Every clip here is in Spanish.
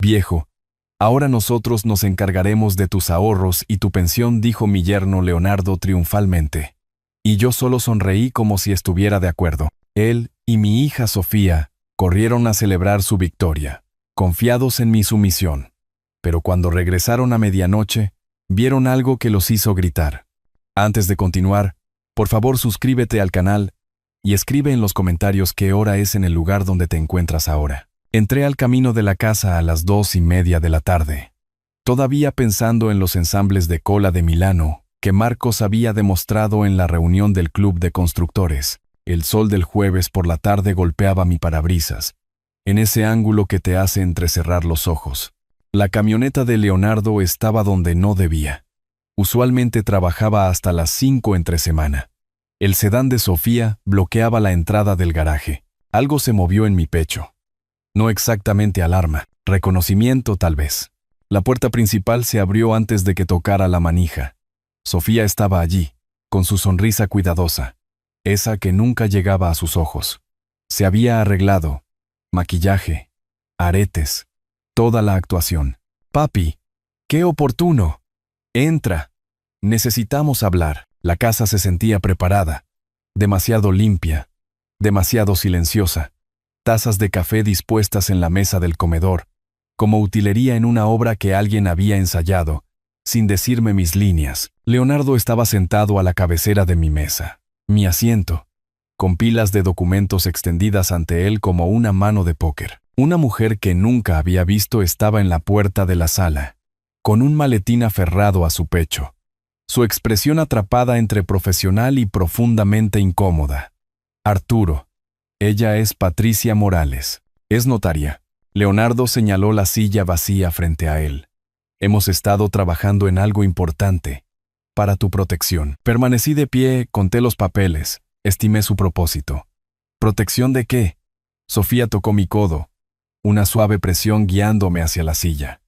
Viejo, ahora nosotros nos encargaremos de tus ahorros y tu pensión, dijo mi yerno Leonardo triunfalmente. Y yo solo sonreí como si estuviera de acuerdo. Él y mi hija Sofía corrieron a celebrar su victoria, confiados en mi sumisión. Pero cuando regresaron a medianoche, vieron algo que los hizo gritar. Antes de continuar, por favor suscríbete al canal y escribe en los comentarios qué hora es en el lugar donde te encuentras ahora. Entré al camino de la casa a las 2:30 de la tarde, todavía pensando en los ensambles de cola de Milano que Marcos había demostrado en la reunión del club de constructores. El sol del jueves por la tarde golpeaba mi parabrisas, en ese ángulo que te hace entrecerrar los ojos. La camioneta de Leonardo estaba donde no debía. Usualmente trabajaba hasta las 5 entre semana. El sedán de Sofía bloqueaba la entrada del garaje. Algo se movió en mi pecho. No exactamente alarma, reconocimiento tal vez. La puerta principal se abrió antes de que tocara la manija. Sofía estaba allí, con su sonrisa cuidadosa, esa que nunca llegaba a sus ojos. Se había arreglado, maquillaje, aretes, toda la actuación. «Papi, qué oportuno. Entra. Necesitamos hablar». La casa se sentía preparada, demasiado limpia, demasiado silenciosa. Tazas de café dispuestas en la mesa del comedor, como utilería en una obra que alguien había ensayado, sin decirme mis líneas. Leonardo estaba sentado a la cabecera de mi mesa, mi asiento, con pilas de documentos extendidas ante él como una mano de póker. Una mujer que nunca había visto estaba en la puerta de la sala, con un maletín aferrado a su pecho, su expresión atrapada entre profesional y profundamente incómoda. Arturo. Ella es Patricia Morales. Es notaria. Leonardo señaló la silla vacía frente a él. Hemos estado trabajando en algo importante. Para tu protección. Permanecí de pie, conté los papeles. Estimé su propósito. ¿Protección de qué? Sofía tocó mi codo. Una suave presión guiándome hacia la silla.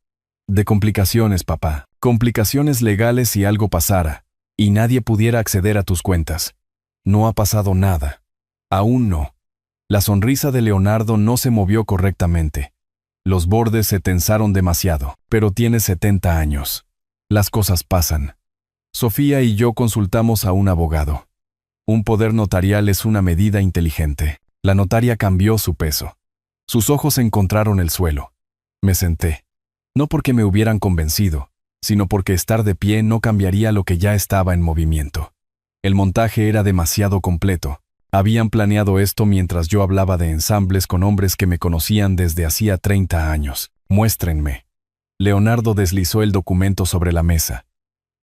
De complicaciones, papá. Complicaciones legales si algo pasara, y nadie pudiera acceder a tus cuentas. No ha pasado nada. Aún no. La sonrisa de Leonardo no se movió correctamente. Los bordes se tensaron demasiado. Pero tienes 70 años. Las cosas pasan. Sofía y yo consultamos a un abogado. Un poder notarial es una medida inteligente. La notaria cambió su peso. Sus ojos encontraron el suelo. Me senté. No porque me hubieran convencido, sino porque estar de pie no cambiaría lo que ya estaba en movimiento. El montaje era demasiado completo. Habían planeado esto mientras yo hablaba de ensambles con hombres que me conocían desde hacía 30 años. Muéstrenme. Leonardo deslizó el documento sobre la mesa.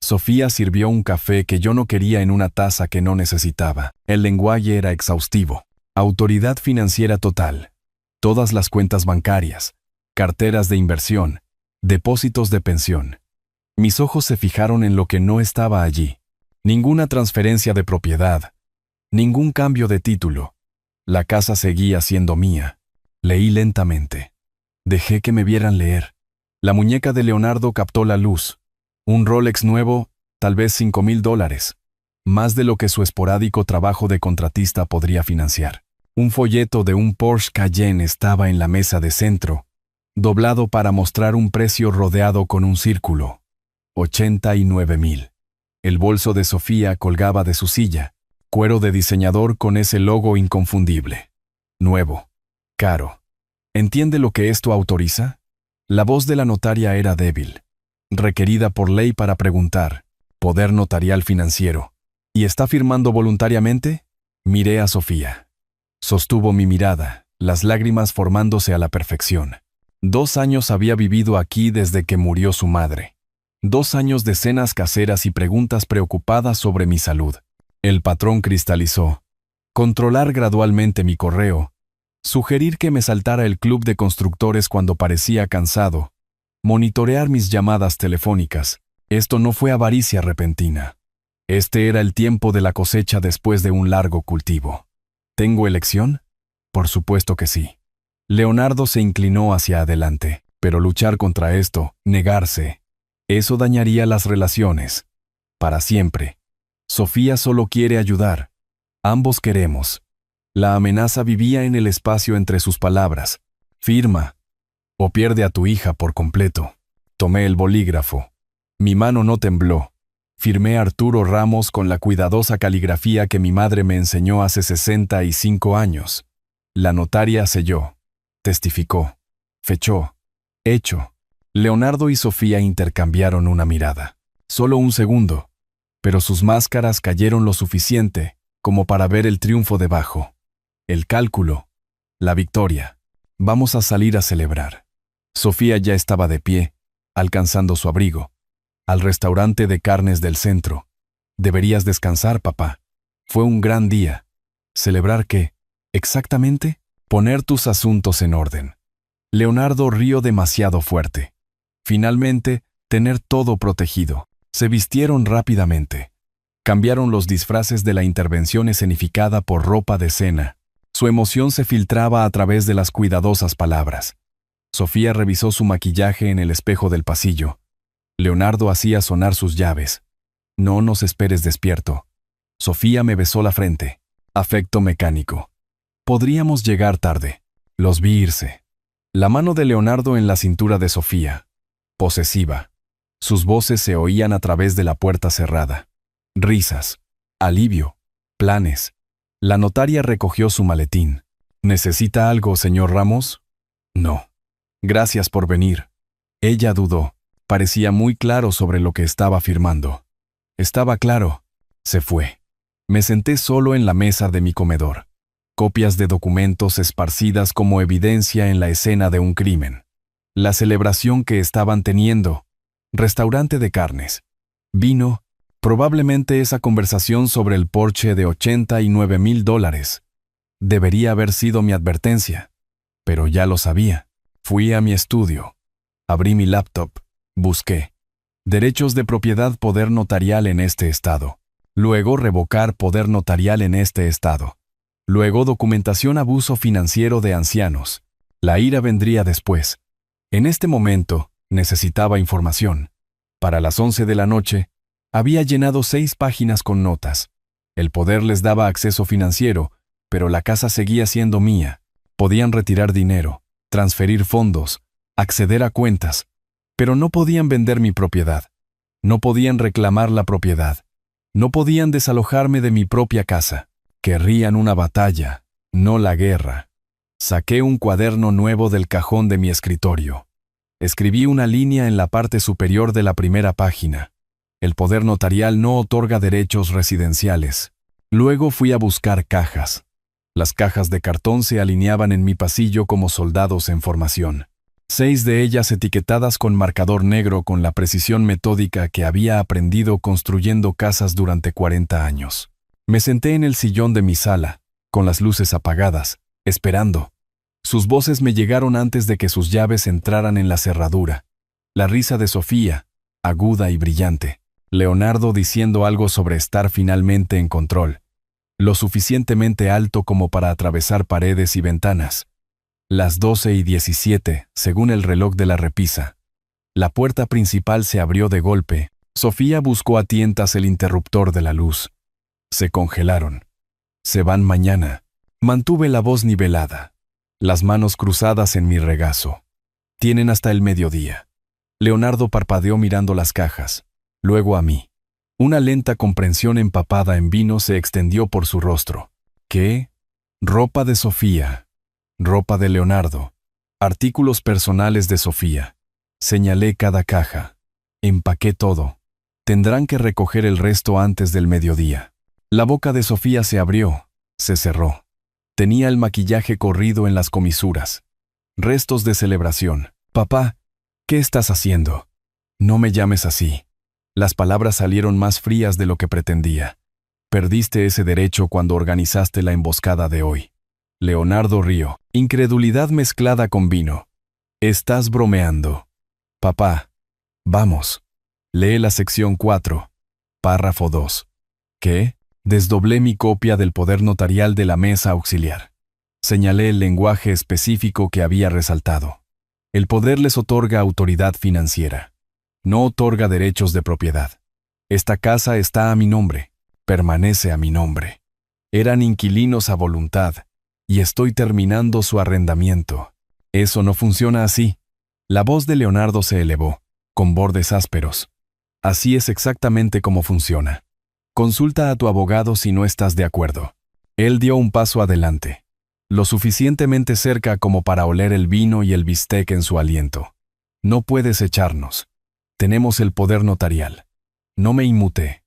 Sofía sirvió un café que yo no quería en una taza que no necesitaba. El lenguaje era exhaustivo. Autoridad financiera total. Todas las cuentas bancarias, carteras de inversión, depósitos de pensión. Mis ojos se fijaron en lo que no estaba allí. Ninguna transferencia de propiedad. Ningún cambio de título. La casa seguía siendo mía. Leí lentamente. Dejé que me vieran leer. La muñeca de Leonardo captó la luz. Un Rolex nuevo, tal vez $5,000. Más de lo que su esporádico trabajo de contratista podría financiar. Un folleto de un Porsche Cayenne estaba en la mesa de centro, doblado para mostrar un precio rodeado con un círculo. 89,000. El bolso de Sofía colgaba de su silla, cuero de diseñador con ese logo inconfundible. Nuevo. Caro. ¿Entiende lo que esto autoriza? La voz de la notaria era débil, requerida por ley para preguntar. Poder notarial financiero. ¿Y está firmando voluntariamente? Miré a Sofía. Sostuvo mi mirada, las lágrimas formándose a la perfección. 2 años había vivido aquí desde que murió su madre. 2 años de cenas caseras y preguntas preocupadas sobre mi salud. El patrón cristalizó. Controlar gradualmente mi correo. Sugerir que me saltara el club de constructores cuando parecía cansado. Monitorear mis llamadas telefónicas. Esto no fue avaricia repentina. Este era el tiempo de la cosecha después de un largo cultivo. ¿Tengo elección? Por supuesto que sí. Leonardo se inclinó hacia adelante, pero luchar contra esto, negarse, eso dañaría las relaciones. Para siempre. Sofía solo quiere ayudar. Ambos queremos. La amenaza vivía en el espacio entre sus palabras. Firma. o pierde a tu hija por completo. Tomé el bolígrafo. Mi mano no tembló. Firmé Arturo Ramos con la cuidadosa caligrafía que mi madre me enseñó hace 65 años. La notaria selló. Testificó. Fechó. Hecho. Leonardo y Sofía intercambiaron una mirada. Solo un segundo. Pero sus máscaras cayeron lo suficiente como para ver el triunfo debajo. El cálculo. La victoria. Vamos a salir a celebrar. Sofía ya estaba de pie, alcanzando su abrigo. Al restaurante de carnes del centro. Deberías descansar, papá. Fue un gran día. ¿Celebrar qué? ¿Exactamente? Poner tus asuntos en orden. Leonardo rió demasiado fuerte. Finalmente, tener todo protegido. Se vistieron rápidamente. Cambiaron los disfraces de la intervención escenificada por ropa de cena. Su emoción se filtraba a través de las cuidadosas palabras. Sofía revisó su maquillaje en el espejo del pasillo. Leonardo hacía sonar sus llaves. No nos esperes despierto. Sofía me besó la frente. Afecto mecánico. Podríamos llegar tarde. Los vi irse. La mano de Leonardo en la cintura de Sofía. Posesiva. Sus voces se oían a través de la puerta cerrada. Risas. Alivio. Planes. La notaria recogió su maletín. ¿Necesita algo, señor Ramos? No. Gracias por venir. Ella dudó. Parecía muy claro sobre lo que estaba firmando. Estaba claro. Se fue. Me senté solo en la mesa de mi comedor. Copias de documentos esparcidas como evidencia en la escena de un crimen. La celebración que estaban teniendo. Restaurante de carnes. Vino. Probablemente esa conversación sobre el Porsche de $89,000. Debería haber sido mi advertencia. Pero ya lo sabía. Fui a mi estudio. Abrí mi laptop. Busqué. Derechos de propiedad poder notarial en este estado. Luego revocar poder notarial en este estado. Luego documentación abuso financiero de ancianos. La ira vendría después. En este momento, necesitaba información. Para las 11 de la noche, había llenado 6 páginas con notas. El poder les daba acceso financiero, pero la casa seguía siendo mía. Podían retirar dinero, transferir fondos, acceder a cuentas, pero no podían vender mi propiedad. No podían reclamar la propiedad. No podían desalojarme de mi propia casa. Querrían una batalla, no la guerra. Saqué un cuaderno nuevo del cajón de mi escritorio. Escribí una línea en la parte superior de la primera página. El poder notarial no otorga derechos residenciales. Luego fui a buscar cajas. Las cajas de cartón se alineaban en mi pasillo como soldados en formación. 6 de ellas etiquetadas con marcador negro con la precisión metódica que había aprendido construyendo casas durante 40 años. Me senté en el sillón de mi sala, con las luces apagadas, esperando. Sus voces me llegaron antes de que sus llaves entraran en la cerradura. La risa de Sofía, aguda y brillante. Leonardo diciendo algo sobre estar finalmente en control. Lo suficientemente alto como para atravesar paredes y ventanas. Las 12:17, según el reloj de la repisa. La puerta principal se abrió de golpe. Sofía buscó a tientas el interruptor de la luz. Se congelaron. Se van mañana. Mantuve la voz nivelada. Las manos cruzadas en mi regazo. Tienen hasta el mediodía. Leonardo parpadeó mirando las cajas. Luego a mí. Una lenta comprensión empapada en vino se extendió por su rostro. ¿Qué? Ropa de Sofía. Ropa de Leonardo. Artículos personales de Sofía. Señalé cada caja. Empaqué todo. Tendrán que recoger el resto antes del mediodía. La boca de Sofía se abrió, se cerró. Tenía el maquillaje corrido en las comisuras. Restos de celebración. Papá, ¿qué estás haciendo? No me llames así. Las palabras salieron más frías de lo que pretendía. Perdiste ese derecho cuando organizaste la emboscada de hoy. Leonardo rió, incredulidad mezclada con vino. Estás bromeando. Papá, vamos. Lee la sección 4, párrafo 2. ¿Qué? Desdoblé mi copia del poder notarial de la mesa auxiliar. Señalé el lenguaje específico que había resaltado. El poder les otorga autoridad financiera. No otorga derechos de propiedad. Esta casa está a mi nombre. Permanece a mi nombre. Eran inquilinos a voluntad. Y estoy terminando su arrendamiento. Eso no funciona así. La voz de Leonardo se elevó, con bordes ásperos. Así es exactamente como funciona. Consulta a tu abogado si no estás de acuerdo. Él dio un paso adelante, lo suficientemente cerca como para oler el vino y el bistec en su aliento. No puedes echarnos. Tenemos el poder notarial. No me inmuté.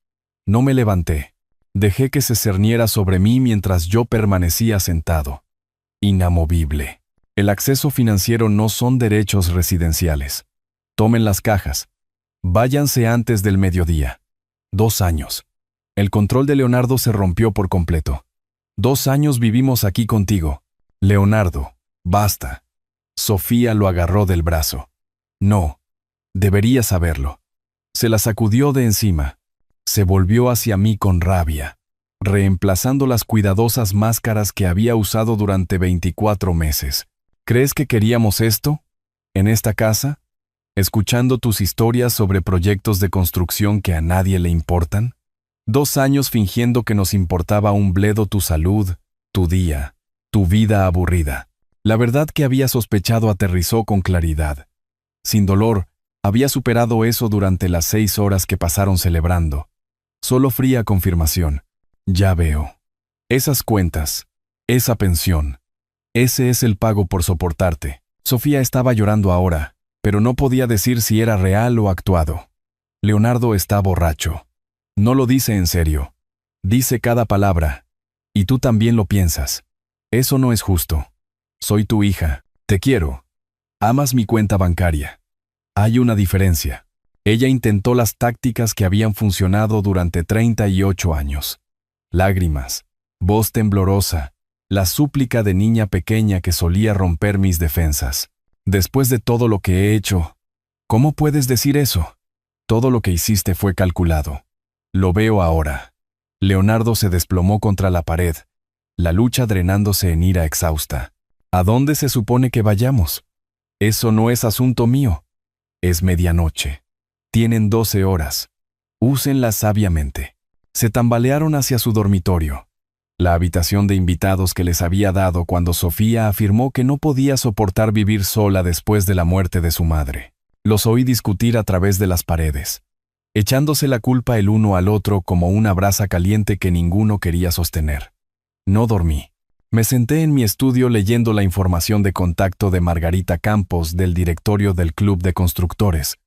No me levanté. Dejé que se cerniera sobre mí mientras yo permanecía sentado. Inamovible. El acceso financiero no son derechos residenciales. Tomen las cajas. Váyanse antes del mediodía. 2 años. El control de Leonardo se rompió por completo. 2 años vivimos aquí contigo. Leonardo, basta. Sofía lo agarró del brazo. No. Deberías saberlo. Se la sacudió de encima. Se volvió hacia mí con rabia, reemplazando las cuidadosas máscaras que había usado durante 24 meses. ¿Crees que queríamos esto? ¿En esta casa? ¿Escuchando tus historias sobre proyectos de construcción que a nadie le importan? 2 años fingiendo que nos importaba un bledo tu salud, tu día, tu vida aburrida. La verdad que había sospechado aterrizó con claridad. Sin dolor, había superado eso durante las 6 horas que pasaron celebrando. Solo fría confirmación. Ya veo. Esas cuentas, esa pensión, ese es el pago por soportarte. Sofía estaba llorando ahora, pero no podía decir si era real o actuado. Leonardo está borracho. No lo dice en serio. Dice cada palabra. Y tú también lo piensas. Eso no es justo. Soy tu hija. Te quiero. Amas mi cuenta bancaria. Hay una diferencia. Ella intentó las tácticas que habían funcionado durante 38 años. Lágrimas, voz temblorosa, la súplica de niña pequeña que solía romper mis defensas. Después de todo lo que he hecho, ¿cómo puedes decir eso? Todo lo que hiciste fue calculado. Lo veo ahora. Leonardo se desplomó contra la pared, la lucha drenándose en ira exhausta. ¿A dónde se supone que vayamos? Eso no es asunto mío. Es medianoche. Tienen 12 horas. Úsenlas sabiamente. Se tambalearon hacia su dormitorio, la habitación de invitados que les había dado cuando Sofía afirmó que no podía soportar vivir sola después de la muerte de su madre. Los oí discutir a través de las paredes, echándose la culpa el uno al otro como una brasa caliente que ninguno quería sostener. No dormí. Me senté en mi estudio leyendo la información de contacto de Margarita Campos del directorio del Club de Constructores.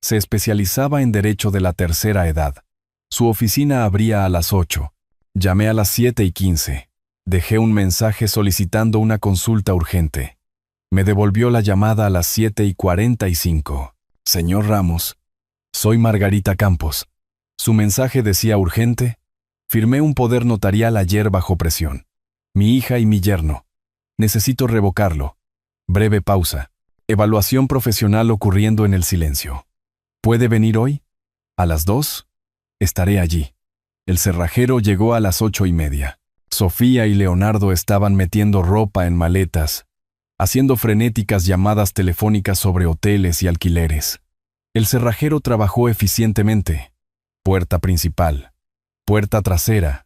Se especializaba en derecho de la tercera edad. Su oficina abría a las 8. Llamé a las 7:15. Dejé un mensaje solicitando una consulta urgente. Me devolvió la llamada a las 7:45. Señor Ramos, soy Margarita Campos. Su mensaje decía urgente. Firmé un poder notarial ayer bajo presión. Mi hija y mi yerno. Necesito revocarlo. Breve pausa. Evaluación profesional ocurriendo en el silencio. ¿Puede venir hoy? ¿A las 2? Estaré allí. El cerrajero llegó a las 8:30. Sofía y Leonardo estaban metiendo ropa en maletas, haciendo frenéticas llamadas telefónicas sobre hoteles y alquileres. El cerrajero trabajó eficientemente. Puerta principal, puerta trasera,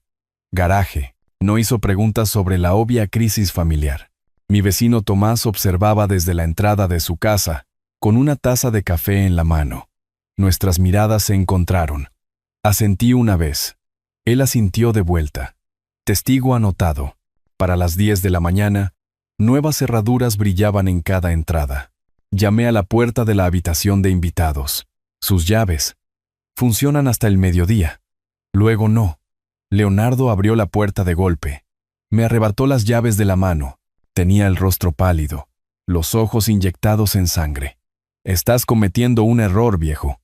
garaje. No hizo preguntas sobre la obvia crisis familiar. Mi vecino Tomás observaba desde la entrada de su casa, con una taza de café en la mano. Nuestras miradas se encontraron. Asentí una vez. Él asintió de vuelta. Testigo anotado. Para las 10 de la mañana, nuevas cerraduras brillaban en cada entrada. Llamé a la puerta de la habitación de invitados. Sus llaves. Funcionan hasta el mediodía. Luego no. Leonardo abrió la puerta de golpe. Me arrebató las llaves de la mano. Tenía el rostro pálido, los ojos inyectados en sangre. Estás cometiendo un error, viejo.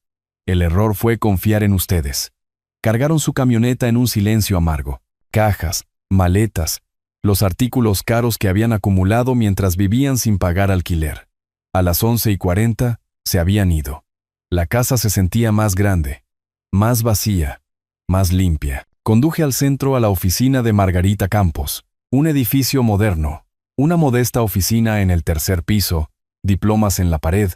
El error fue confiar en ustedes. Cargaron su camioneta en un silencio amargo. Cajas, maletas, los artículos caros que habían acumulado mientras vivían sin pagar alquiler. A las 11:40 se habían ido. La casa se sentía más grande, más vacía, más limpia. Conduje al centro a la oficina de Margarita Campos, un edificio moderno, una modesta oficina en el 3er piso, diplomas en la pared,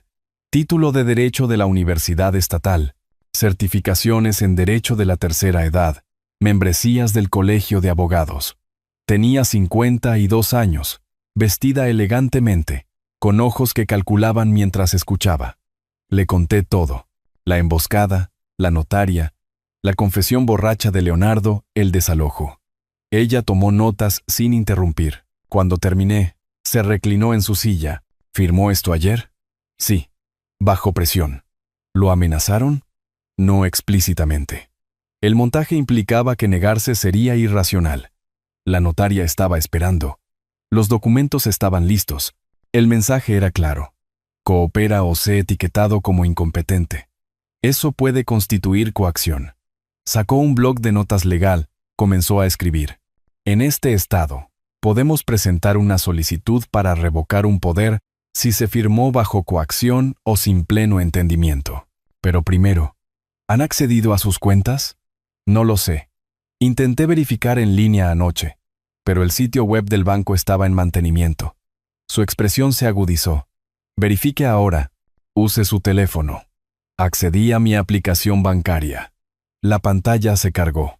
título de Derecho de la Universidad Estatal, certificaciones en Derecho de la Tercera Edad, membresías del Colegio de Abogados. Tenía 52 años, vestida elegantemente, con ojos que calculaban mientras escuchaba. Le conté todo: la emboscada, la notaria, la confesión borracha de Leonardo, el desalojo. Ella tomó notas sin interrumpir. Cuando terminé, se reclinó en su silla. ¿Firmó esto ayer? Sí, bajo presión. ¿Lo amenazaron? No explícitamente. El montaje implicaba que negarse sería irracional. La notaria estaba esperando. Los documentos estaban listos. El mensaje era claro: coopera o sé etiquetado como incompetente. Eso puede constituir coacción. Sacó un bloc de notas legal, comenzó a escribir. En este estado, podemos presentar una solicitud para revocar un poder si se firmó bajo coacción o sin pleno entendimiento. Pero primero, ¿han accedido a sus cuentas? No lo sé. Intenté verificar en línea anoche, pero el sitio web del banco estaba en mantenimiento. Su expresión se agudizó. Verifique ahora. Use su teléfono. Accedí a mi aplicación bancaria. La pantalla se cargó.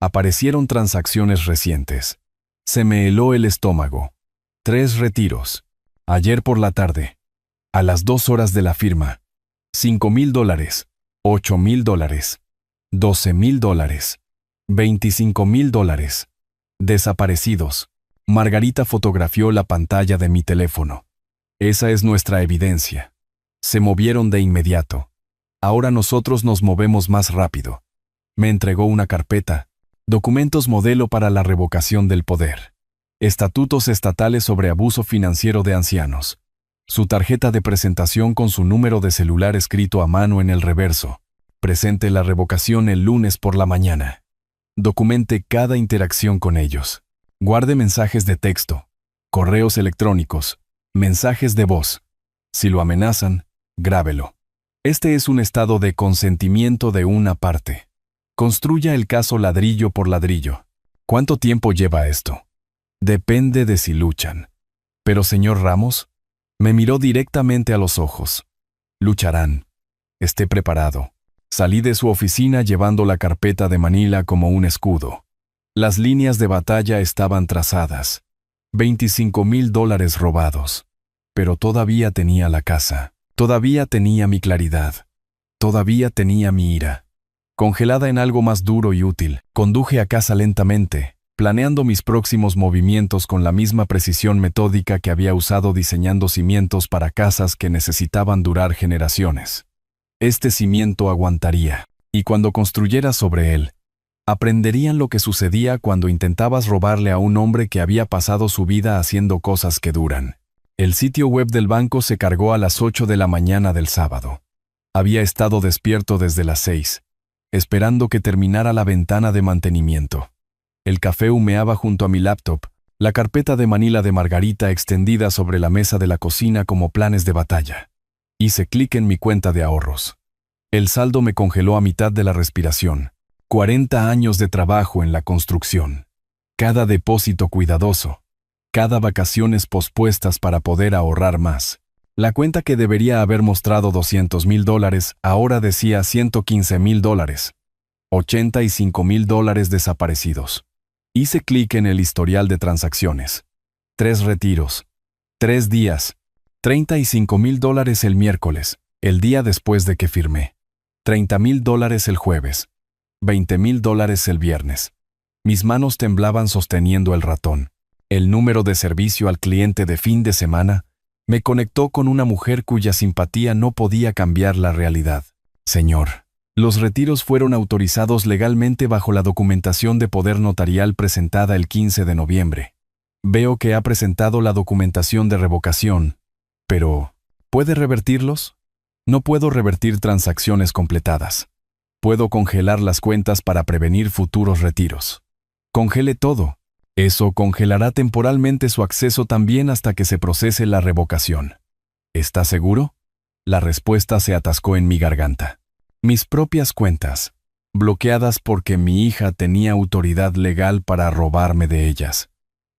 Aparecieron transacciones recientes. Se me heló el estómago. 3 retiros. Ayer por la tarde. A las 2 horas de la firma. $5,000, $8,000, $12,000, $25,000. Desaparecidos. Margarita fotografió la pantalla de mi teléfono. Esa es nuestra evidencia. Se movieron de inmediato. Ahora nosotros nos movemos más rápido. Me entregó una carpeta. Documentos modelo para la revocación del poder. Estatutos estatales sobre abuso financiero de ancianos. Su tarjeta de presentación con su número de celular escrito a mano en el reverso. Presente la revocación el lunes por la mañana. Documente cada interacción con ellos. Guarde mensajes de texto, correos electrónicos, mensajes de voz. Si lo amenazan, grábelo. Este es un estado de consentimiento de una parte. Construya el caso ladrillo por ladrillo. ¿Cuánto tiempo lleva esto? Depende de si luchan. Pero, señor Ramos, me miró directamente a los ojos. Lucharán. Esté preparado. Salí de su oficina llevando la carpeta de Manila como un escudo. Las líneas de batalla estaban trazadas. $25,000 robados. Pero todavía tenía la casa. Todavía tenía mi claridad. Todavía tenía mi ira. Congelada en algo más duro y útil, conduje a casa lentamente, planeando mis próximos movimientos con la misma precisión metódica que había usado diseñando cimientos para casas que necesitaban durar generaciones. Este cimiento aguantaría, y cuando construyera sobre él, aprenderían lo que sucedía cuando intentabas robarle a un hombre que había pasado su vida haciendo cosas que duran. El sitio web del banco se cargó a las 8 de la mañana del sábado. Había estado despierto desde las 6, esperando que terminara la ventana de mantenimiento. El café humeaba junto a mi laptop, la carpeta de Manila de Margarita extendida sobre la mesa de la cocina como planes de batalla. Hice clic en mi cuenta de ahorros. El saldo me congeló a mitad de la respiración. 40 años de trabajo en la construcción. Cada depósito cuidadoso. Cada vacaciones pospuestas para poder ahorrar más. La cuenta que debería haber mostrado $200,000 ahora decía $115,000. $85,000 desaparecidos. Hice clic en el historial de transacciones. 3 retiros. 3 días. $35,000 el miércoles, el día después de que firmé. $30,000 el jueves. $20,000 el viernes. Mis manos temblaban sosteniendo el ratón. El número de servicio al cliente de fin de semana me conectó con una mujer cuya simpatía no podía cambiar la realidad. Señor, los retiros fueron autorizados legalmente bajo la documentación de poder notarial presentada el 15 de noviembre. Veo que ha presentado la documentación de revocación, pero ¿puede revertirlos? No puedo revertir transacciones completadas. Puedo congelar las cuentas para prevenir futuros retiros. Congele todo. Eso congelará temporalmente su acceso también hasta que se procese la revocación. ¿Está seguro? La respuesta se atascó en mi garganta. Mis propias cuentas, bloqueadas porque mi hija tenía autoridad legal para robarme de ellas.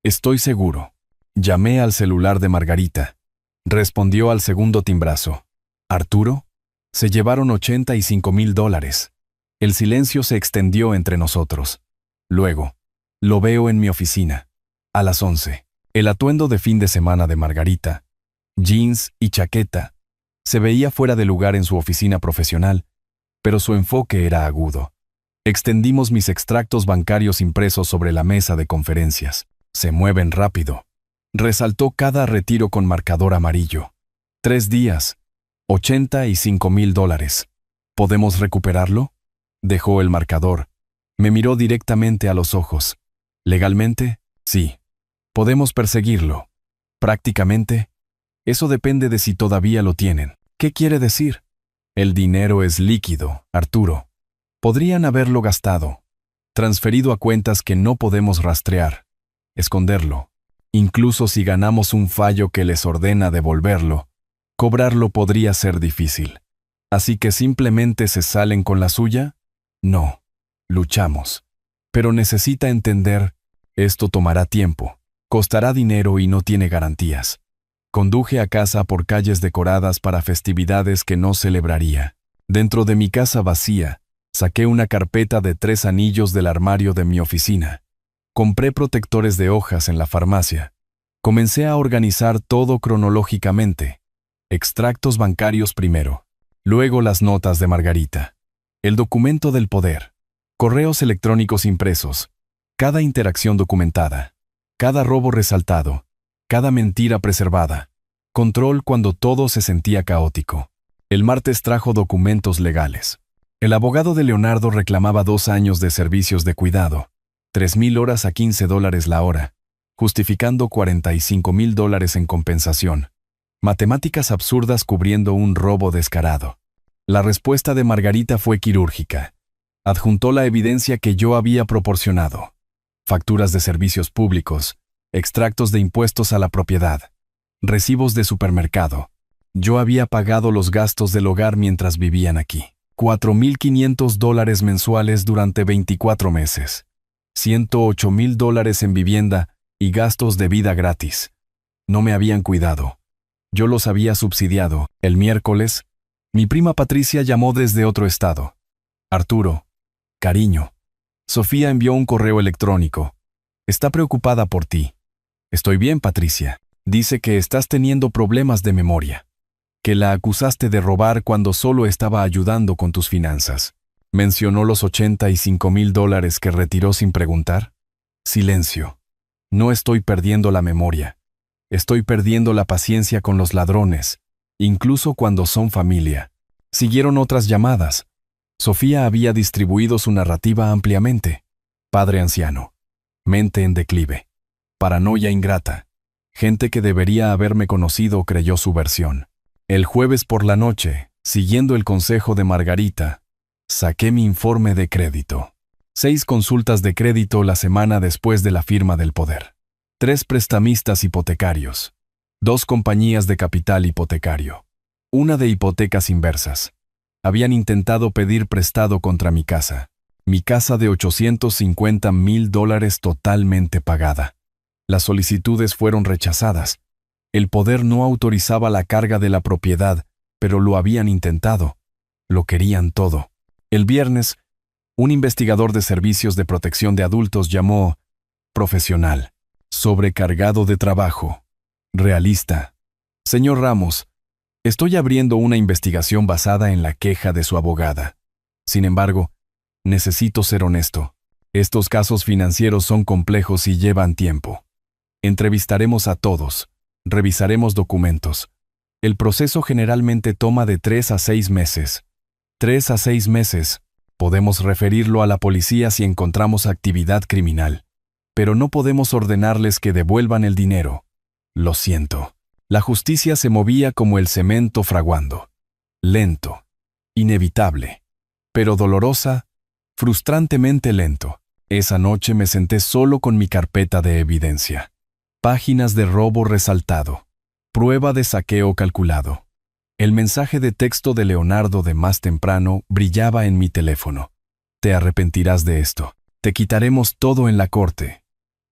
Estoy seguro. Llamé al celular de Margarita. Respondió al segundo timbrazo. ¿Arturo? Se llevaron $85,000. El silencio se extendió entre nosotros. Luego, lo veo en mi oficina. A las 11. El atuendo de fin de semana de Margarita. jeans y chaqueta. Se veía fuera de lugar en su oficina profesional, pero su enfoque era agudo. Extendimos mis extractos bancarios impresos sobre la mesa de conferencias. Se mueven rápido. Resaltó cada retiro con marcador amarillo. 3 días, $85,000. ¿Podemos recuperarlo? Dejó el marcador. Me miró directamente a los ojos. ¿Legalmente? Sí. Podemos perseguirlo. Prácticamente. Eso depende de si todavía lo tienen. ¿Qué quiere decir? El dinero es líquido, Arturo. Podrían haberlo gastado, transferido a cuentas que no podemos rastrear, esconderlo. Incluso si ganamos un fallo que les ordena devolverlo, cobrarlo podría ser difícil. ¿Así que simplemente se salen con la suya? No. Luchamos. Pero necesita entender, esto tomará tiempo, costará dinero y no tiene garantías. Conduje a casa por calles decoradas para festividades que no celebraría. Dentro de mi casa vacía, saqué una carpeta de 3 anillos del armario de mi oficina. Compré protectores de hojas en la farmacia. Comencé a organizar todo cronológicamente. Extractos bancarios primero. Luego las notas de Margarita. El documento del poder. Correos electrónicos impresos. Cada interacción documentada. Cada robo resaltado. Cada mentira preservada. Control cuando todo se sentía caótico. El martes trajo documentos legales. El abogado de Leonardo reclamaba 2 años de servicios de cuidado, 3,000 horas a $15 la hora, justificando $45,000 en compensación. Matemáticas absurdas cubriendo un robo descarado. La respuesta de Margarita fue quirúrgica. Adjuntó la evidencia que yo había proporcionado. Facturas de servicios públicos, extractos de impuestos a la propiedad, recibos de supermercado. Yo había pagado los gastos del hogar mientras vivían aquí. $4,500 mensuales durante 24 meses. $108,000 en vivienda y gastos de vida gratis. No me habían cuidado. Yo los había subsidiado. El miércoles, mi prima Patricia llamó desde otro estado. Arturo, cariño. Sofía envió un correo electrónico. Está preocupada por ti. Estoy bien, Patricia. Dice que estás teniendo problemas de memoria. Que la acusaste de robar cuando solo estaba ayudando con tus finanzas. ¿Mencionó los $85,000 que retiró sin preguntar? Silencio. No estoy perdiendo la memoria. Estoy perdiendo la paciencia con los ladrones, incluso cuando son familia. Siguieron otras llamadas. Sofía había distribuido su narrativa ampliamente. Padre anciano. Mente en declive. Paranoia ingrata. Gente que debería haberme conocido creyó su versión. El jueves por la noche, siguiendo el consejo de Margarita, saqué mi informe de crédito. 6 consultas de crédito la semana después de la firma del poder. 3 prestamistas hipotecarios. 2 compañías de capital hipotecario. 1 de hipotecas inversas. Habían intentado pedir prestado contra mi casa. Mi casa de $850,000 totalmente pagada. Las solicitudes fueron rechazadas. El poder no autorizaba la carga de la propiedad, pero lo habían intentado. Lo querían todo. El viernes, un investigador de servicios de protección de adultos llamó profesional, sobrecargado de trabajo, realista. Señor Ramos, estoy abriendo una investigación basada en la queja de su abogada. Sin embargo, necesito ser honesto. Estos casos financieros son complejos y llevan tiempo. Entrevistaremos a todos. Revisaremos documentos. El proceso generalmente toma de 3 a 6 meses. 3 a 6 meses. Podemos referirlo a la policía si encontramos actividad criminal. Pero no podemos ordenarles que devuelvan el dinero. Lo siento. La justicia se movía como el cemento fraguando. Lento. Inevitable. Pero dolorosa, frustrantemente lento. Esa noche me senté solo con mi carpeta de evidencia. Páginas de robo resaltado. Prueba de saqueo calculado. El mensaje de texto de Leonardo de más temprano brillaba en mi teléfono. Te arrepentirás de esto. Te quitaremos todo en la corte.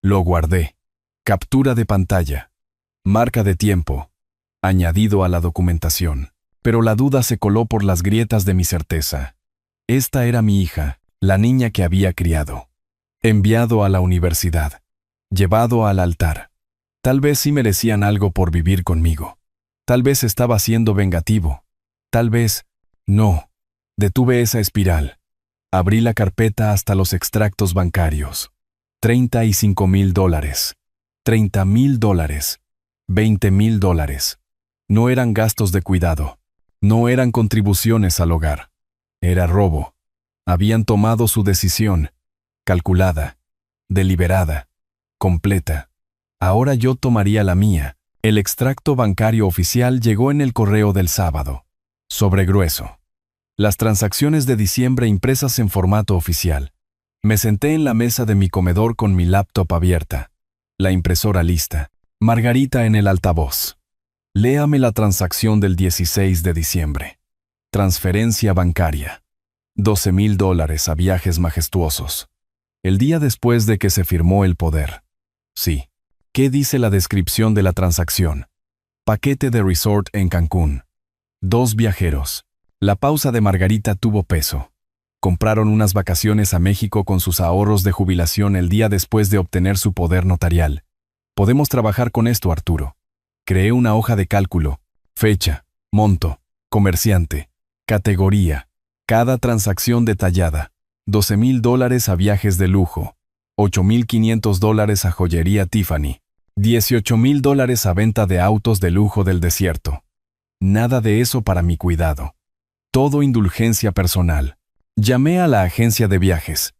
Lo guardé. Captura de pantalla. Marca de tiempo. Añadido a la documentación. Pero la duda se coló por las grietas de mi certeza. Esta era mi hija, la niña que había criado. Enviado a la universidad. Llevado al altar. Tal vez sí merecían algo por vivir conmigo. Tal vez estaba siendo vengativo. Tal vez, no. Detuve esa espiral. Abrí la carpeta hasta los extractos bancarios. $35,000. $30,000. $20,000. No eran gastos de cuidado. No eran contribuciones al hogar. Era robo. Habían tomado su decisión. Calculada. Deliberada. Completa. Ahora yo tomaría la mía. El extracto bancario oficial llegó en el correo del sábado. Sobre grueso. Las transacciones de diciembre impresas en formato oficial. Me senté en la mesa de mi comedor con mi laptop abierta. La impresora lista. Margarita en el altavoz. Léame la transacción del 16 de diciembre. Transferencia bancaria. $12,000 a Viajes Majestuosos. El día después de que se firmó el poder. Sí. ¿Qué dice la descripción de la transacción? Paquete de resort en Cancún. 2 viajeros. La pausa de Margarita tuvo peso. Compraron unas vacaciones a México con sus ahorros de jubilación el día después de obtener su poder notarial. Podemos trabajar con esto, Arturo. Creé una hoja de cálculo. Fecha, monto, comerciante, categoría, cada transacción detallada. $12,000 a viajes de lujo. $8,500 a joyería Tiffany. $18,000 a venta de autos de lujo del desierto. Nada de eso para mi cuidado. Todo indulgencia personal. Llamé a la agencia de viajes.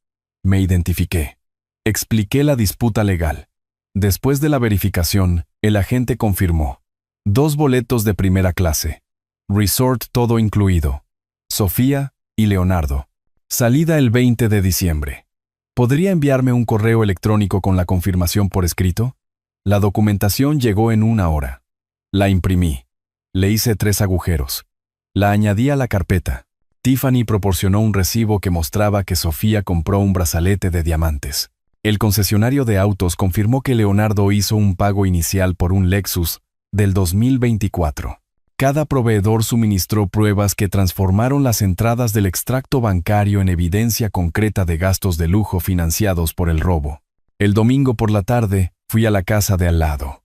Me identifiqué. Expliqué la disputa legal. Después de la verificación, el agente confirmó. 2 boletos de primera clase. Resort todo incluido. Sofía y Leonardo. Salida el 20 de diciembre. ¿Podría enviarme un correo electrónico con la confirmación por escrito? La documentación llegó en 1 hora. La imprimí. Le hice 3 agujeros. La añadí a la carpeta. Tiffany proporcionó un recibo que mostraba que Sofía compró un brazalete de diamantes. El concesionario de autos confirmó que Leonardo hizo un pago inicial por un Lexus del 2024. Cada proveedor suministró pruebas que transformaron las entradas del extracto bancario en evidencia concreta de gastos de lujo financiados por el robo. El domingo por la tarde, fui a la casa de al lado.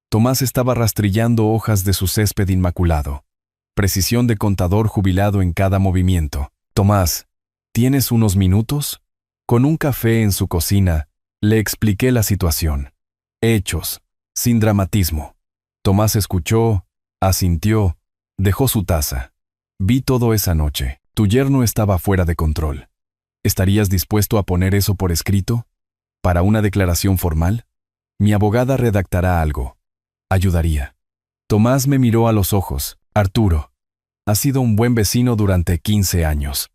Tomás estaba rastrillando hojas de su césped inmaculado. Precisión de contador jubilado en cada movimiento. Tomás, ¿tienes unos minutos? Con un café en su cocina, le expliqué la situación. Hechos, sin dramatismo. Tomás escuchó, asintió, dejó su taza. Vi todo esa noche. Tu yerno estaba fuera de control. ¿Estarías dispuesto a poner eso por escrito? ¿Para una declaración formal? Mi abogada redactará algo. Ayudaría. Tomás me miró a los ojos. Arturo, has sido un buen vecino durante 15 años.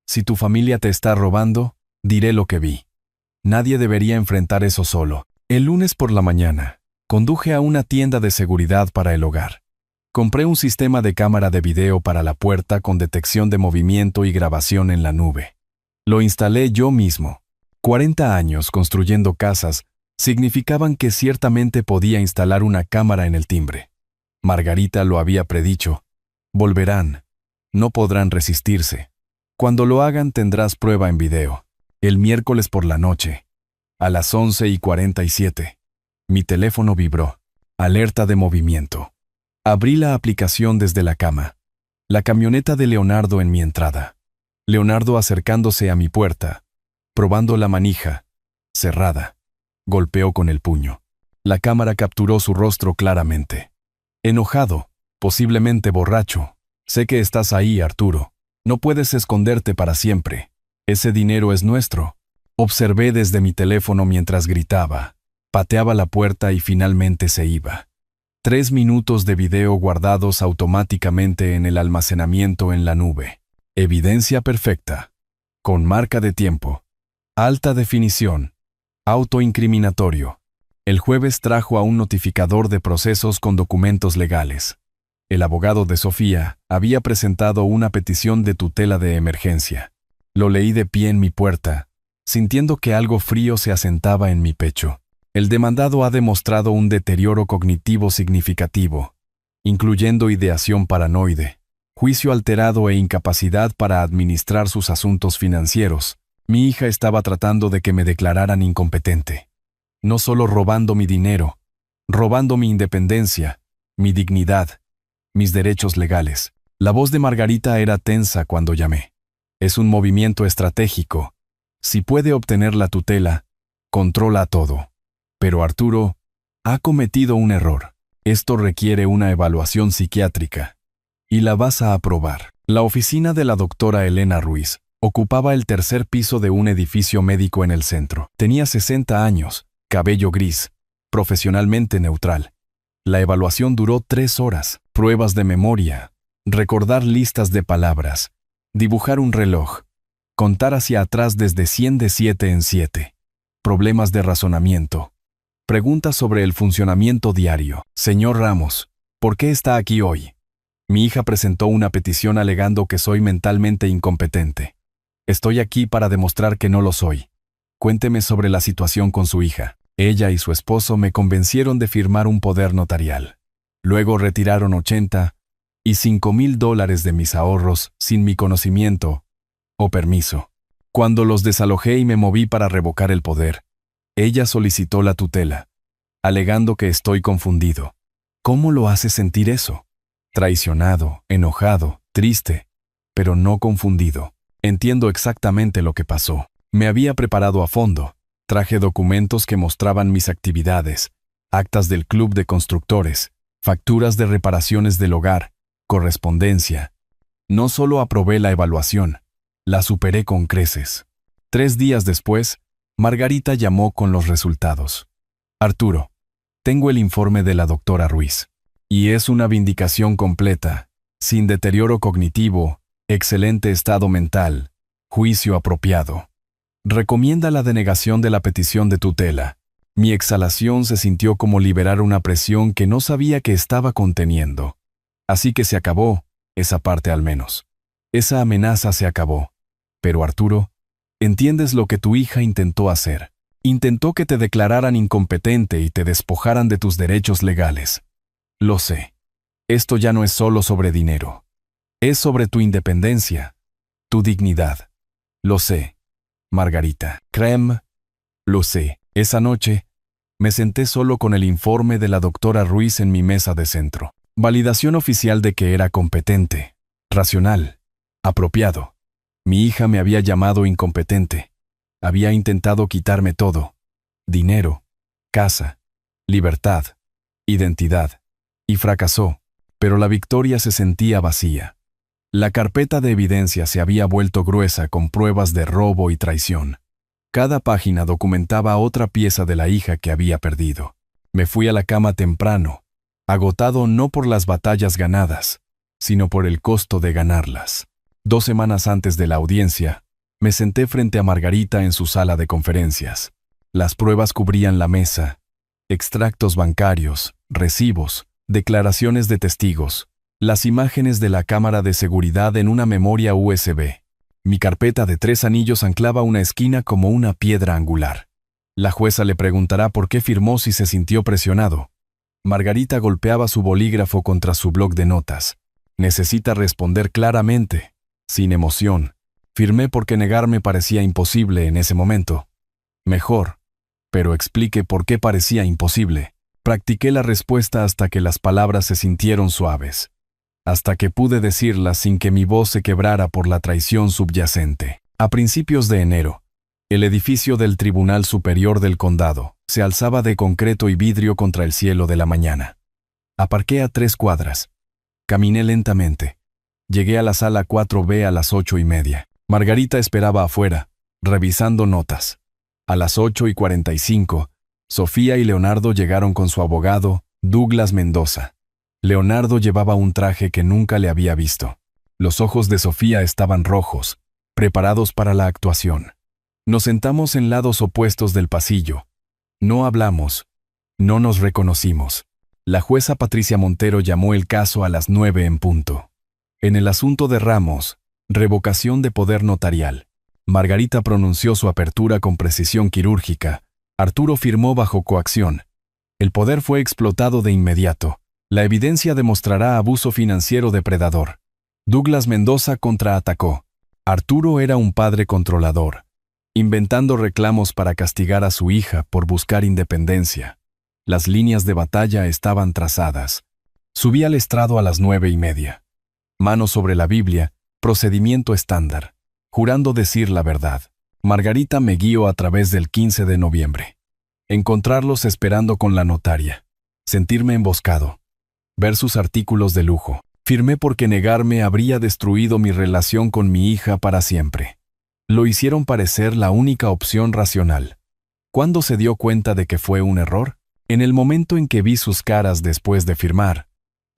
Si tu familia te está robando, diré lo que vi. Nadie debería enfrentar eso solo. El lunes por la mañana, conduje a una tienda de seguridad para el hogar. Compré un sistema de cámara de video para la puerta con detección de movimiento y grabación en la nube. Lo instalé yo mismo. 40 años construyendo casas significaban que ciertamente podía instalar una cámara en el timbre. Margarita lo había predicho. Volverán. No podrán resistirse. Cuando lo hagan tendrás prueba en video. El miércoles por la noche, a las 11:47. Mi teléfono vibró. Alerta de movimiento. Abrí la aplicación desde la cama. La camioneta de Leonardo en mi entrada. Leonardo acercándose a mi puerta, probando la manija, cerrada. Golpeó con el puño. La cámara capturó su rostro claramente. Enojado, posiblemente borracho. Sé que estás ahí, Arturo. No puedes esconderte para siempre. Ese dinero es nuestro. Observé desde mi teléfono mientras gritaba, pateaba la puerta y finalmente se iba. 3 minutos de video guardados automáticamente en el almacenamiento en la nube. Evidencia perfecta. Con marca de tiempo. Alta definición. Autoincriminatorio. El jueves trajo a un notificador de procesos con documentos legales. El abogado de Sofía había presentado una petición de tutela de emergencia. Lo leí de pie en mi puerta, sintiendo que algo frío se asentaba en mi pecho. El demandado ha demostrado un deterioro cognitivo significativo, incluyendo ideación paranoide, juicio alterado e incapacidad para administrar sus asuntos financieros. Mi hija estaba tratando de que me declararan incompetente. No solo robando mi dinero, robando mi independencia, mi dignidad, mis derechos legales. La voz de Margarita era tensa cuando llamé. Es un movimiento estratégico. Si puede obtener la tutela, controla todo. Pero Arturo ha cometido un error. Esto requiere una evaluación psiquiátrica. Y la vas a aprobar. La oficina de la doctora Elena Ruiz ocupaba el tercer piso de un edificio médico en el centro. Tenía 60 años, cabello gris, profesionalmente neutral. La evaluación duró 3 horas. Pruebas de memoria, recordar listas de palabras, dibujar un reloj, contar hacia atrás desde 100 de 7 en 7. Problemas de razonamiento. Preguntas sobre el funcionamiento diario. Señor Ramos, ¿por qué está aquí hoy? Mi hija presentó una petición alegando que soy mentalmente incompetente. Estoy aquí para demostrar que no lo soy. Cuénteme sobre la situación con su hija. Ella y su esposo me convencieron de firmar un poder notarial. Luego retiraron $80 y $5,000 de mis ahorros sin mi conocimiento o permiso. Cuando los desalojé y me moví para revocar el poder, ella solicitó la tutela, alegando que estoy confundido. ¿Cómo lo hace sentir eso? Traicionado, enojado, triste, pero no confundido. Entiendo exactamente lo que pasó. Me había preparado a fondo. Traje documentos que mostraban mis actividades, actas del club de constructores, facturas de reparaciones del hogar, correspondencia. No solo aprobé la evaluación, la superé con creces. 3 días después, Margarita llamó con los resultados. Arturo, tengo el informe de la doctora Ruiz. Y es una vindicación completa, sin deterioro cognitivo, excelente estado mental, juicio apropiado. Recomienda la denegación de la petición de tutela. Mi exhalación se sintió como liberar una presión que no sabía que estaba conteniendo. Así que se acabó, esa parte al menos. Esa amenaza se acabó. Pero Arturo, entiendes lo que tu hija intentó hacer. Intentó que te declararan incompetente y te despojaran de tus derechos legales. Lo sé. Esto ya no es solo sobre dinero. Es sobre tu independencia, tu dignidad. Lo sé, Margarita. Crème, lo sé. Esa noche, me senté solo con el informe de la doctora Ruiz en mi mesa de centro. Validación oficial de que era competente, racional, apropiado. Mi hija me había llamado incompetente. Había intentado quitarme todo. Dinero, casa, libertad, identidad. Y fracasó, pero la victoria se sentía vacía. La carpeta de evidencia se había vuelto gruesa con pruebas de robo y traición. Cada página documentaba otra pieza de la hija que había perdido. Me fui a la cama temprano, agotado no por las batallas ganadas, sino por el costo de ganarlas. 2 semanas antes de la audiencia, me senté frente a Margarita en su sala de conferencias. Las pruebas cubrían la mesa, extractos bancarios, recibos, declaraciones de testigos, las imágenes de la cámara de seguridad en una memoria USB. Mi carpeta de 3 anillos anclaba una esquina como una piedra angular. La jueza le preguntará por qué firmó si se sintió presionado. Margarita golpeaba su bolígrafo contra su bloc de notas. Necesita responder claramente, sin emoción. Firmé porque negarme parecía imposible en ese momento. Mejor, pero explique por qué parecía imposible. Practiqué la respuesta hasta que las palabras se sintieron suaves, hasta que pude decirlas sin que mi voz se quebrara por la traición subyacente. A principios de enero, el edificio del Tribunal Superior del Condado se alzaba de concreto y vidrio contra el cielo de la mañana. Aparqué a 3 cuadras. Caminé lentamente. Llegué a la sala 4B a las 8:30. Margarita esperaba afuera, revisando notas. A las 8:45, Sofía y Leonardo llegaron con su abogado, Douglas Mendoza. Leonardo llevaba un traje que nunca le había visto. Los ojos de Sofía estaban rojos, preparados para la actuación. Nos sentamos en lados opuestos del pasillo. No hablamos. No nos reconocimos. La jueza Patricia Montero llamó el caso a las 9 en punto. En el asunto de Ramos, revocación de poder notarial. Margarita pronunció su apertura con precisión quirúrgica. Arturo firmó bajo coacción. El poder fue explotado de inmediato. La evidencia demostrará abuso financiero depredador. Douglas Mendoza contraatacó. Arturo era un padre controlador, inventando reclamos para castigar a su hija por buscar independencia. Las líneas de batalla estaban trazadas. Subí al estrado a las 9:30. Mano sobre la Biblia, procedimiento estándar, jurando decir la verdad. Margarita me guió a través del 15 de noviembre. Encontrarlos esperando con la notaria. Sentirme emboscado. Ver sus artículos de lujo. Firmé porque negarme habría destruido mi relación con mi hija para siempre. Lo hicieron parecer la única opción racional. ¿Cuándo se dio cuenta de que fue un error? En el momento en que vi sus caras después de firmar.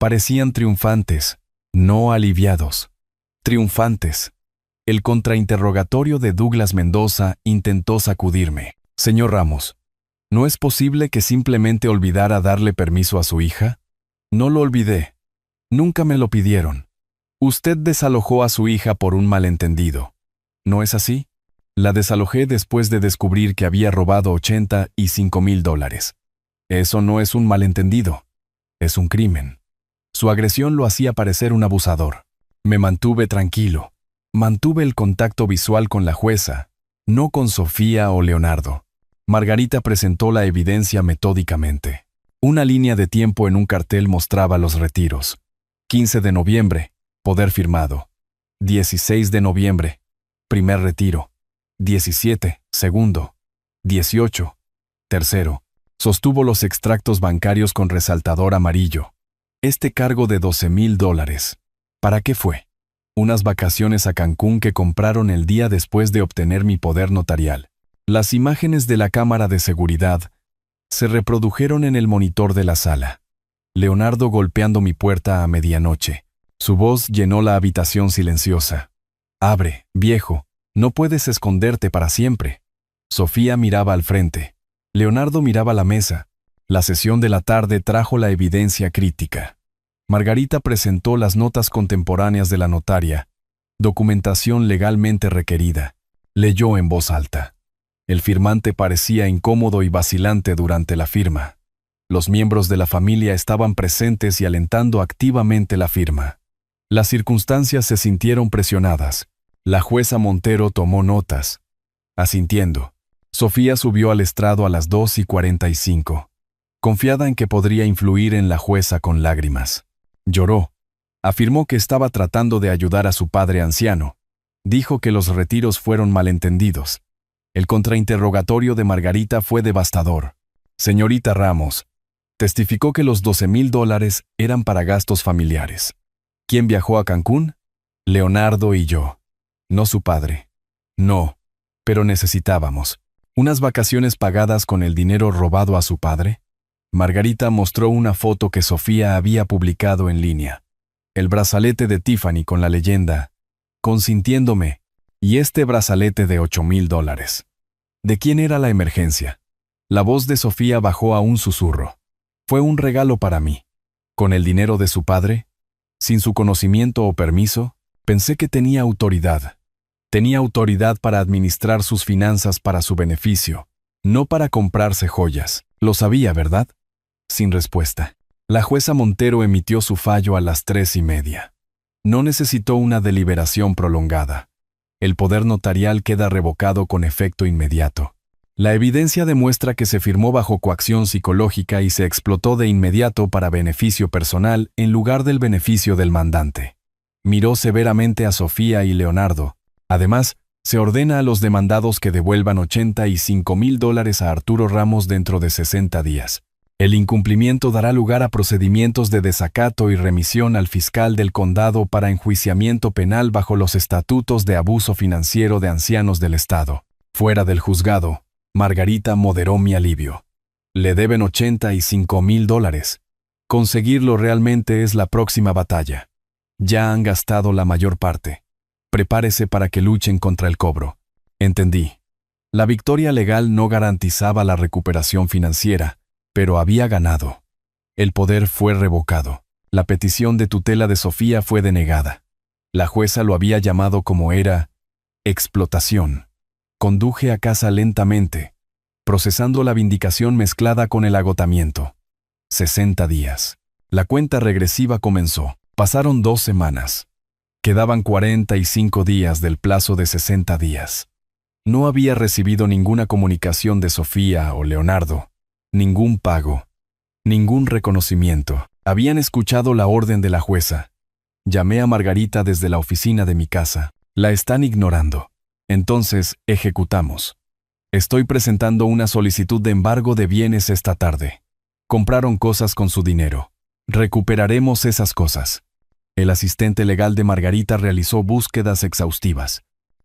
Parecían triunfantes, no aliviados. Triunfantes. El contrainterrogatorio de Douglas Mendoza intentó sacudirme. Señor Ramos, ¿no es posible que simplemente olvidara darle permiso a su hija? No lo olvidé. Nunca me lo pidieron. Usted desalojó a su hija por un malentendido. ¿No es así? La desalojé después de descubrir que había robado $85,000. Eso no es un malentendido. Es un crimen. Su agresión lo hacía parecer un abusador. Me mantuve tranquilo. Mantuve el contacto visual con la jueza, no con Sofía o Leonardo. Margarita presentó la evidencia metódicamente. Una línea de tiempo en un cartel mostraba los retiros. 15 de noviembre, poder firmado. 16 de noviembre, primer retiro. 17, segundo. 18, tercero. Sostuvo los extractos bancarios con resaltador amarillo. Este cargo de $12,000. ¿Para qué fue? Unas vacaciones a Cancún que compraron el día después de obtener mi poder notarial. Las imágenes de la cámara de seguridad se reprodujeron en el monitor de la sala. Leonardo golpeando mi puerta a medianoche. Su voz llenó la habitación silenciosa. Abre, viejo, no puedes esconderte para siempre. Sofía miraba al frente. Leonardo miraba la mesa. La sesión de la tarde trajo la evidencia crítica. Margarita presentó las notas contemporáneas de la notaria, documentación legalmente requerida. Leyó en voz alta. El firmante parecía incómodo y vacilante durante la firma. Los miembros de la familia estaban presentes y alentando activamente la firma. Las circunstancias se sintieron presionadas. La jueza Montero tomó notas. Asintiendo, Sofía subió al estrado a las 2:45, confiada en que podría influir en la jueza con lágrimas. Lloró. Afirmó que estaba tratando de ayudar a su padre anciano. Dijo que los retiros fueron malentendidos. El contrainterrogatorio de Margarita fue devastador. Señorita Ramos, testificó que los $12,000 eran para gastos familiares. ¿Quién viajó a Cancún? Leonardo y yo. No su padre. No, pero necesitábamos. ¿Unas vacaciones pagadas con el dinero robado a su padre? Margarita mostró una foto que Sofía había publicado en línea. El brazalete de Tiffany con la leyenda, consintiéndome, y este brazalete de $8,000. ¿De quién era la emergencia? La voz de Sofía bajó a un susurro. Fue un regalo para mí. ¿Con el dinero de su padre? Sin su conocimiento o permiso, pensé que tenía autoridad. Tenía autoridad para administrar sus finanzas para su beneficio, no para comprarse joyas. Lo sabía, ¿verdad? Sin respuesta. La jueza Montero emitió su fallo a las 3:30. No necesitó una deliberación prolongada. El poder notarial queda revocado con efecto inmediato. La evidencia demuestra que se firmó bajo coacción psicológica y se explotó de inmediato para beneficio personal en lugar del beneficio del mandante. Miró severamente a Sofía y Leonardo. Además, se ordena a los demandados que devuelvan $85,000 a Arturo Ramos dentro de 60 días. El incumplimiento dará lugar a procedimientos de desacato y remisión al fiscal del condado para enjuiciamiento penal bajo los estatutos de abuso financiero de ancianos del Estado. Fuera del juzgado, Margarita moderó mi alivio. Le deben $85,000. Conseguirlo realmente es la próxima batalla. Ya han gastado la mayor parte. Prepárese para que luchen contra el cobro. Entendí. La victoria legal no garantizaba la recuperación financiera, pero había ganado. El poder fue revocado. La petición de tutela de Sofía fue denegada. La jueza lo había llamado como era, explotación. Conduje a casa lentamente, procesando la vindicación mezclada con el agotamiento. 60 días. La cuenta regresiva comenzó. Pasaron 2 semanas. Quedaban 45 días del plazo de 60 días. No había recibido ninguna comunicación de Sofía o Leonardo, ningún pago, ningún reconocimiento. Habían escuchado la orden de la jueza. Llamé a Margarita desde la oficina de mi casa. La están ignorando. Entonces, ejecutamos. Estoy presentando una solicitud de embargo de bienes esta tarde. Compraron cosas con su dinero. Recuperaremos esas cosas. El asistente legal de Margarita realizó búsquedas exhaustivas.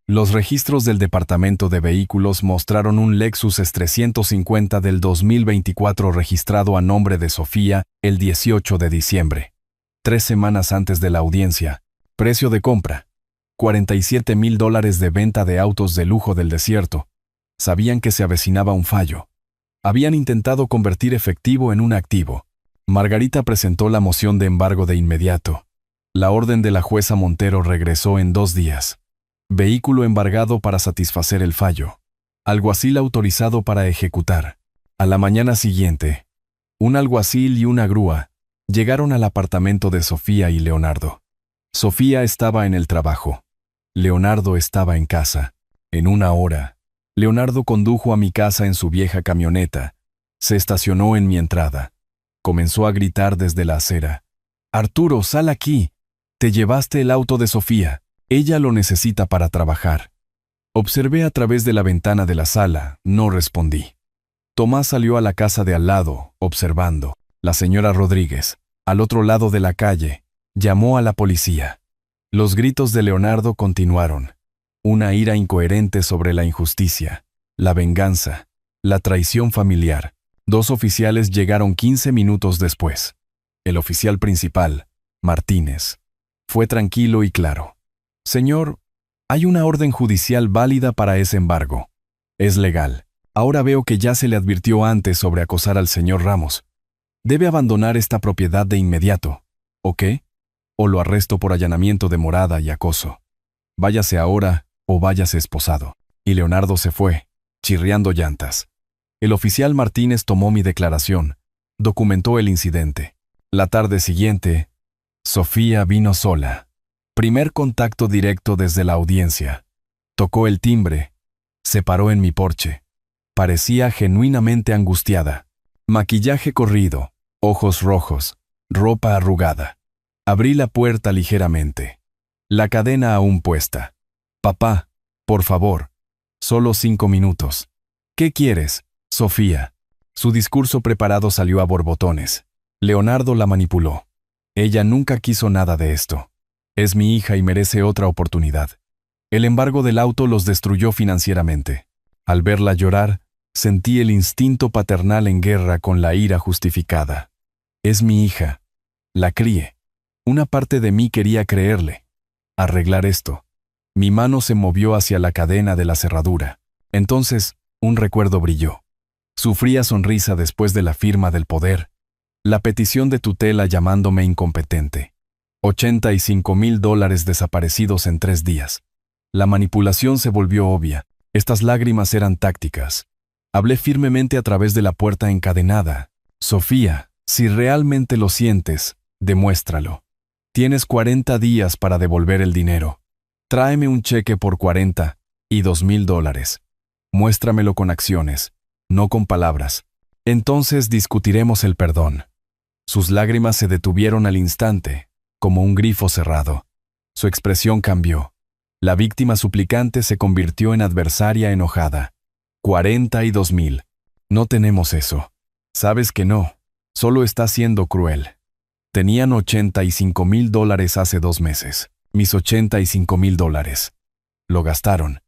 Los registros del Departamento de Vehículos mostraron un Lexus S350 del 2024 registrado a nombre de Sofía el 18 de diciembre. 3 semanas antes de la audiencia. Precio de compra: $47,000 de venta de autos de lujo del desierto. Sabían que se avecinaba un fallo. Habían intentado convertir efectivo en un activo. Margarita presentó la moción de embargo de inmediato. La orden de la jueza Montero regresó en 2 días. Vehículo embargado para satisfacer el fallo. Alguacil autorizado para ejecutar. A la mañana siguiente, un alguacil y una grúa llegaron al apartamento de Sofía y Leonardo. Sofía estaba en el trabajo. Leonardo estaba en casa. En 1 hora, Leonardo condujo a mi casa en su vieja camioneta. Se estacionó en mi entrada. Comenzó a gritar desde la acera: «Arturo, sal aquí. Te llevaste el auto de Sofía. Ella lo necesita para trabajar». Observé a través de la ventana de la sala. No respondí. Tomás salió a la casa de al lado, observando. La señora Rodríguez, al otro lado de la calle, llamó a la policía. Los gritos de Leonardo continuaron. Una ira incoherente sobre la injusticia, la venganza, la traición familiar. 2 oficiales llegaron 15 minutos después. El oficial principal, Martínez, fue tranquilo y claro. «Señor, hay una orden judicial válida para ese embargo. Es legal. Ahora veo que ya se le advirtió antes sobre acosar al señor Ramos. Debe abandonar esta propiedad de inmediato. ¿O qué? O lo arresto por allanamiento de morada y acoso. Váyase ahora o váyase esposado». Y Leonardo se fue, chirriando llantas. El oficial Martínez tomó mi declaración, documentó el incidente. La tarde siguiente, Sofía vino sola. Primer contacto directo desde la audiencia. Tocó el timbre. Se paró en mi porche. Parecía genuinamente angustiada. Maquillaje corrido, ojos rojos, ropa arrugada. Abrí la puerta ligeramente. La cadena aún puesta. «Papá, por favor, solo 5 minutos». «¿Qué quieres, Sofía?» Su discurso preparado salió a borbotones. Leonardo la manipuló. «Ella nunca quiso nada de esto. Es mi hija y merece otra oportunidad. El embargo del auto los destruyó financieramente. Al verla llorar, sentí el instinto paternal en guerra con la ira justificada. Es mi hija. La crié. Una parte de mí quería creerle. Arreglar esto». Mi mano se movió hacia la cadena de la cerradura. Entonces, un recuerdo brilló. Su fría sonrisa después de la firma del poder. La petición de tutela llamándome incompetente. $85,000 desaparecidos en 3 días. La manipulación se volvió obvia. Estas lágrimas eran tácticas. Hablé firmemente a través de la puerta encadenada. «Sofía, si realmente lo sientes, demuéstralo. Tienes 40 días para devolver el dinero. Tráeme un cheque por $42,000. Muéstramelo con acciones, no con palabras. Entonces discutiremos el perdón». Sus lágrimas se detuvieron al instante, como un grifo cerrado. Su expresión cambió. La víctima suplicante se convirtió en adversaria enojada. $42,000. No tenemos eso. Sabes que no. Solo estás siendo cruel. Tenían $85,000 hace 2 meses. Mis $85,000. Lo gastaron.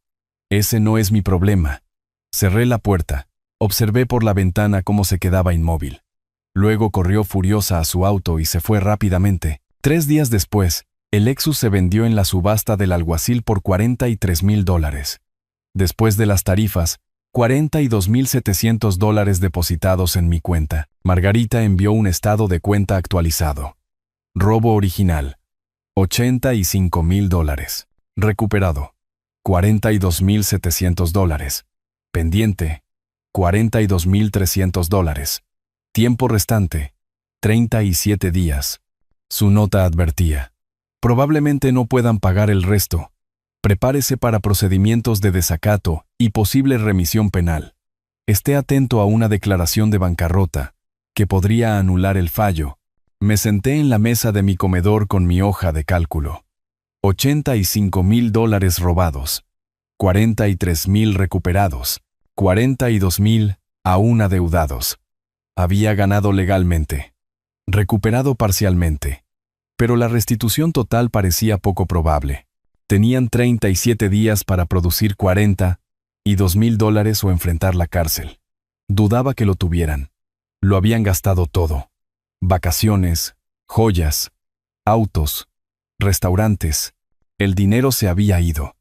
Ese no es mi problema. Cerré la puerta. Observé por la ventana cómo se quedaba inmóvil. Luego corrió furiosa a su auto y se fue rápidamente. 3 días después, el Lexus se vendió en la subasta del alguacil por $43,000. Después de las tarifas, $42,700 depositados en mi cuenta. Margarita envió un estado de cuenta actualizado. Robo original: $85,000. Recuperado: $42,700. Pendiente: $42,300. Tiempo restante: 37 días. Su nota advertía: probablemente no puedan pagar el resto. Prepárese para procedimientos de desacato y posible remisión penal. Esté atento a una declaración de bancarrota que podría anular el fallo Me senté en la mesa de mi comedor con mi hoja de cálculo. $85,000 robados, 43,000 recuperados, 42,000 aún adeudados. Había ganado legalmente, recuperado parcialmente, pero la restitución total parecía poco probable. Tenían 37 días para producir $42,000 o enfrentar la cárcel. Dudaba que lo tuvieran. Lo habían gastado todo. Vacaciones, joyas, autos, restaurantes. El dinero se había ido.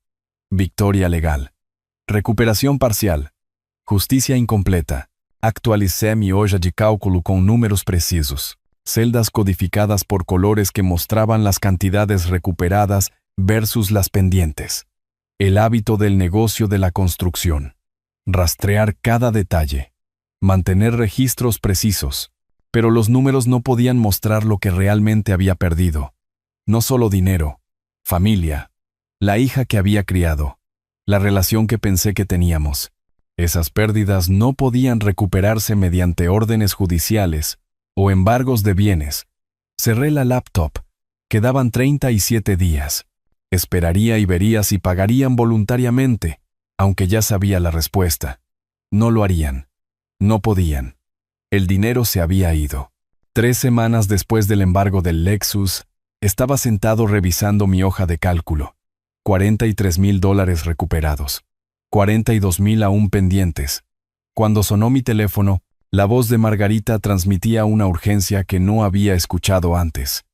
Victoria legal. Recuperación parcial. Justicia incompleta. Actualicé mi hoja de cálculo con números precisos. Celdas codificadas por colores que mostraban las cantidades recuperadas versus las pendientes. El hábito del negocio de la construcción. Rastrear cada detalle. Mantener registros precisos. Pero los números no podían mostrar lo que realmente había perdido. No solo dinero, familia, la hija que había criado, la relación que pensé que teníamos. Esas pérdidas no podían recuperarse mediante órdenes judiciales o embargos de bienes. Cerré la laptop. Quedaban 37 días. Esperaría y vería si pagarían voluntariamente, aunque ya sabía la respuesta. No lo harían. No podían. El dinero se había ido. 3 semanas después del embargo del Lexus, estaba sentado revisando mi hoja de cálculo. $43,000 recuperados. 42,000 aún pendientes. Cuando sonó mi teléfono, la voz de Margarita transmitía una urgencia que no había escuchado antes.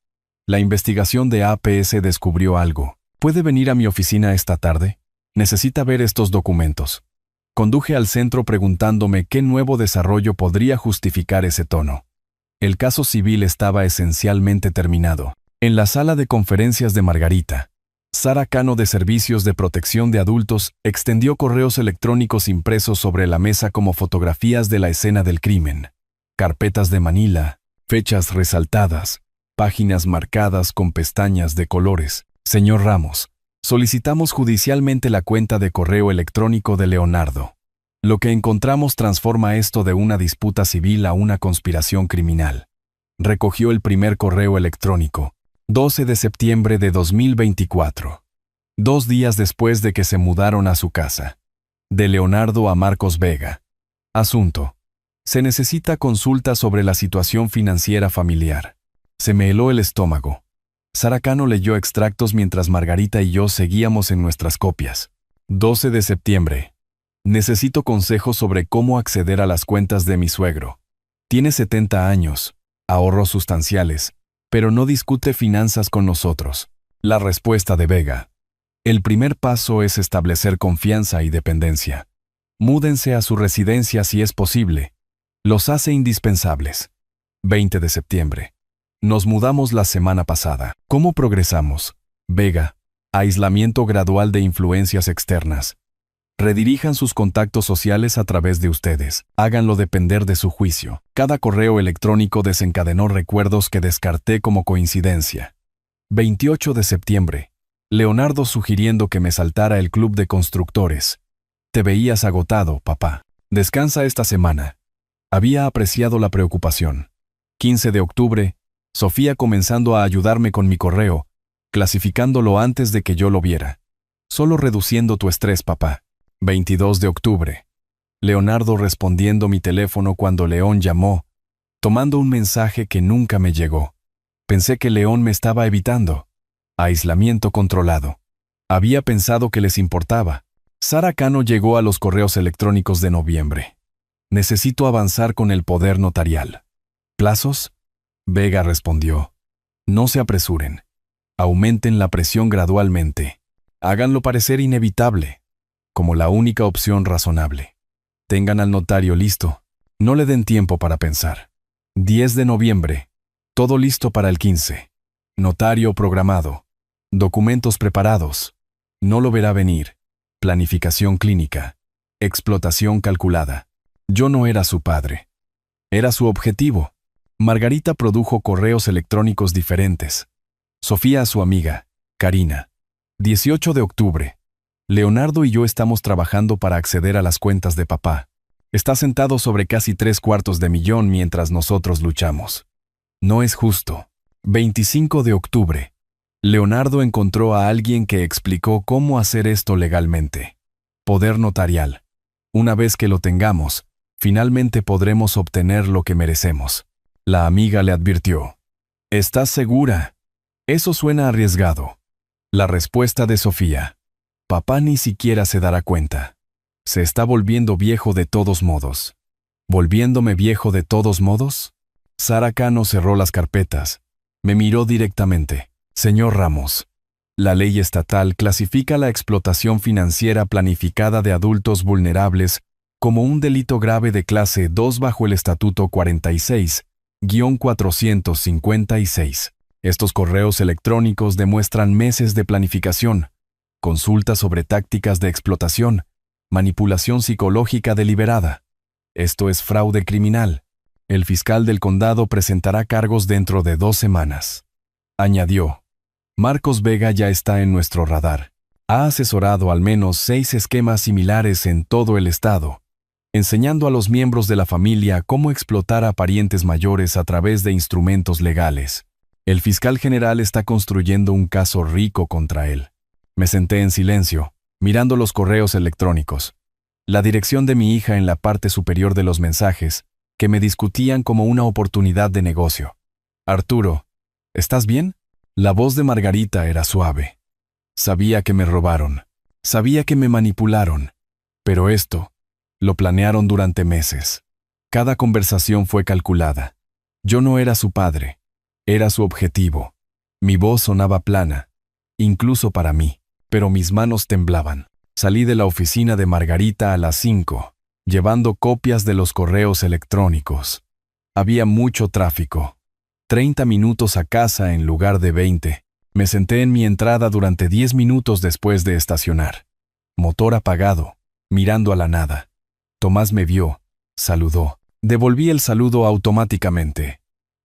La investigación de APS descubrió algo. ¿Puede venir a mi oficina esta tarde? Necesita ver estos documentos. Conduje al centro preguntándome qué nuevo desarrollo podría justificar ese tono. El caso civil estaba esencialmente terminado. En la sala de conferencias de Margarita, Sara Cano de Servicios de Protección de Adultos extendió correos electrónicos impresos sobre la mesa como fotografías de la escena del crimen. Carpetas de Manila, fechas resaltadas, páginas marcadas con pestañas de colores. Señor Ramos, solicitamos judicialmente la cuenta de correo electrónico de Leonardo. Lo que encontramos transforma esto de una disputa civil a una conspiración criminal. Recogió el primer correo electrónico, 12 de septiembre de 2024. 2 días después de que se mudaron a su casa. De Leonardo a Marcos Vega. Asunto. Se necesita consulta sobre la situación financiera familiar. Se me heló el estómago. Sara Cano leyó extractos mientras Margarita y yo seguíamos en nuestras copias. 12 de septiembre. Necesito consejos sobre cómo acceder a las cuentas de mi suegro. Tiene 70 años, ahorros sustanciales, pero no discute finanzas con nosotros. La respuesta de Vega. El primer paso es establecer confianza y dependencia. Múdense a su residencia si es posible. Los hace indispensables. 20 de septiembre. Nos mudamos la semana pasada. ¿Cómo progresamos? Vega. Aislamiento gradual de influencias externas. Redirijan sus contactos sociales a través de ustedes. Háganlo depender de su juicio. Cada correo electrónico desencadenó recuerdos que descarté como coincidencia. 28 de septiembre. Leonardo sugiriendo que me saltara el club de constructores. Te veías agotado, papá. Descansa esta semana. Había apreciado la preocupación. 15 de octubre. Sofía comenzando a ayudarme con mi correo, clasificándolo antes de que yo lo viera. Solo reduciendo tu estrés, papá. 22 de octubre. Leonardo respondiendo mi teléfono cuando León llamó, tomando un mensaje que nunca me llegó. Pensé que León me estaba evitando. Aislamiento controlado. Había pensado que les importaba. Sara Cano llegó a los correos electrónicos de noviembre. Necesito avanzar con el poder notarial. ¿Plazos? Vega respondió. No se apresuren. Aumenten la presión gradualmente. Háganlo parecer inevitable, como la única opción razonable. Tengan al notario listo. No le den tiempo para pensar. 10 de noviembre. Todo listo para el 15. Notario programado. Documentos preparados. No lo verá venir. Planificación clínica. Explotación calculada. Yo no era su padre. Era su objetivo. Margarita produjo correos electrónicos diferentes. Sofía a su amiga, Karina. 18 de octubre. Leonardo y yo estamos trabajando para acceder a las cuentas de papá. Está sentado sobre casi $750,000 mientras nosotros luchamos. No es justo. 25 de octubre. Leonardo encontró a alguien que explicó cómo hacer esto legalmente. Poder notarial. Una vez que lo tengamos, finalmente podremos obtener lo que merecemos. La amiga le advirtió. ¿Estás segura? Eso suena arriesgado. La respuesta de Sofía. Papá ni siquiera se dará cuenta. ¿Se está volviendo viejo de todos modos? ¿Volviéndome viejo de todos modos? Sara Cano cerró las carpetas. Me miró directamente. Señor Ramos, la ley estatal clasifica la explotación financiera planificada de adultos vulnerables como un delito grave de clase 2 bajo el Estatuto 46-456. Estos correos electrónicos demuestran meses de planificación, consultas sobre tácticas de explotación, manipulación psicológica deliberada. Esto es fraude criminal. El fiscal del condado presentará cargos dentro de 2 semanas. Añadió. Marcos Vega ya está en nuestro radar. Ha asesorado al menos 6 esquemas similares en todo el estado, enseñando a los miembros de la familia cómo explotar a parientes mayores a través de instrumentos legales. El fiscal general está construyendo un caso rico contra él. Me senté en silencio, mirando los correos electrónicos. La dirección de mi hija en la parte superior de los mensajes, que me discutían como una oportunidad de negocio. Arturo, ¿estás bien? La voz de Margarita era suave. Sabía que me robaron. Sabía que me manipularon. Pero esto, lo planearon durante meses. Cada conversación fue calculada. Yo no era su padre. Era su objetivo. Mi voz sonaba plana, incluso para mí, pero mis manos temblaban. Salí de la oficina de Margarita a las 5, llevando copias de los correos electrónicos. Había mucho tráfico. 30 minutos a casa en lugar de 20. Me senté en mi entrada durante 10 minutos después de estacionar. Motor apagado, mirando a la nada. Tomás me vio, saludó. Devolví el saludo automáticamente.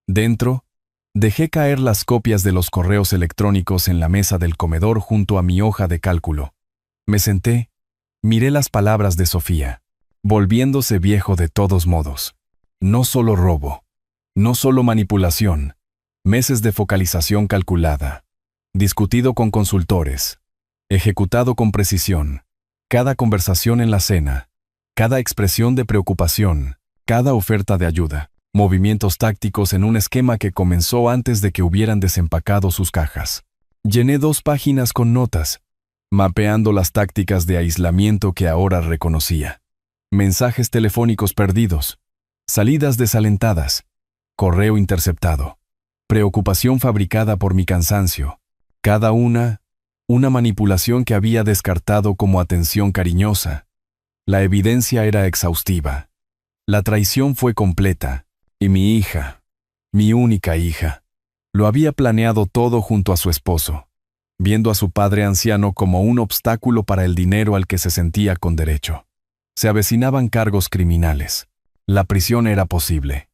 Dentro, dejé caer las copias de los correos electrónicos en la mesa del comedor junto a mi hoja de cálculo. Me senté, miré las palabras de Sofía. Volviéndose viejo de todos modos. No solo robo. No solo manipulación, meses de focalización calculada, discutido con consultores, ejecutado con precisión, cada conversación en la cena, cada expresión de preocupación, cada oferta de ayuda, movimientos tácticos en un esquema que comenzó antes de que hubieran desempacado sus cajas. Llené 2 páginas con notas, mapeando las tácticas de aislamiento que ahora reconocía. Mensajes telefónicos perdidos, salidas desalentadas, correo interceptado, preocupación fabricada por mi cansancio, cada una manipulación que había descartado como atención cariñosa. La evidencia era exhaustiva. La traición fue completa, y mi hija, mi única hija, lo había planeado todo junto a su esposo, viendo a su padre anciano como un obstáculo para el dinero al que se sentía con derecho. Se avecinaban cargos criminales. La prisión era posible.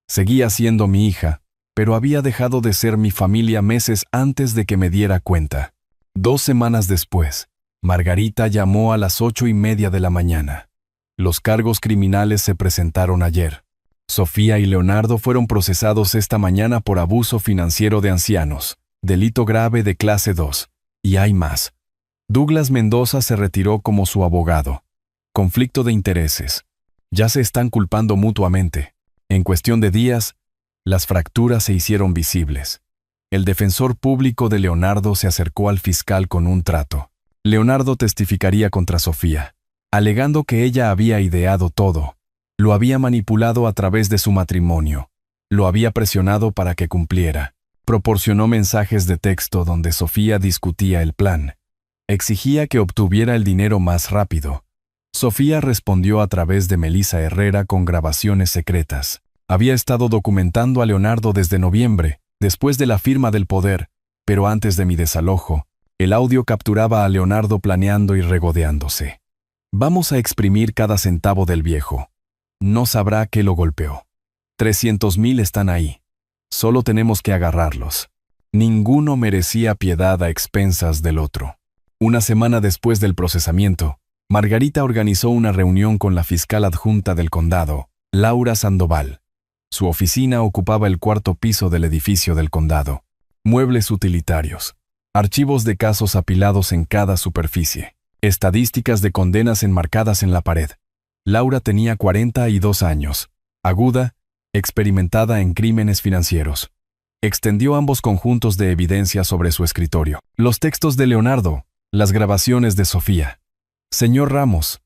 Seguía siendo mi hija, pero había dejado de ser mi familia meses antes de que me diera cuenta. 2 semanas después, Margarita llamó a las 8:30 de la mañana. Los cargos criminales se presentaron ayer. Sofía y Leonardo fueron procesados esta mañana por abuso financiero de ancianos, delito grave de clase 2, y hay más. Douglas Mendoza se retiró como su abogado. Conflicto de intereses. Ya se están culpando mutuamente. En cuestión de días, las fracturas se hicieron visibles. El defensor público de Leonardo se acercó al fiscal con un trato. Leonardo testificaría contra Sofía, alegando que ella había ideado todo. Lo había manipulado a través de su matrimonio. Lo había presionado para que cumpliera. Proporcionó mensajes de texto donde Sofía discutía el plan. Exigía que obtuviera el dinero más rápido. Sofía respondió a través de Melissa Herrera con grabaciones secretas. Había estado documentando a Leonardo desde noviembre, después de la firma del poder, pero antes de mi desalojo, el audio capturaba a Leonardo planeando y regodeándose. Vamos a exprimir cada centavo del viejo. No sabrá qué lo golpeó. 300,000 están ahí. Solo tenemos que agarrarlos. Ninguno merecía piedad a expensas del otro. Una semana después del procesamiento, Margarita organizó una reunión con la fiscal adjunta del condado, Laura Sandoval. Su oficina ocupaba el cuarto piso del edificio del condado. Muebles utilitarios. Archivos de casos apilados en cada superficie. Estadísticas de condenas enmarcadas en la pared. Laura tenía 42 años. Aguda, experimentada en crímenes financieros. Extendió ambos conjuntos de evidencia sobre su escritorio. Los textos de Leonardo, las grabaciones de Sofía. Señor Ramos,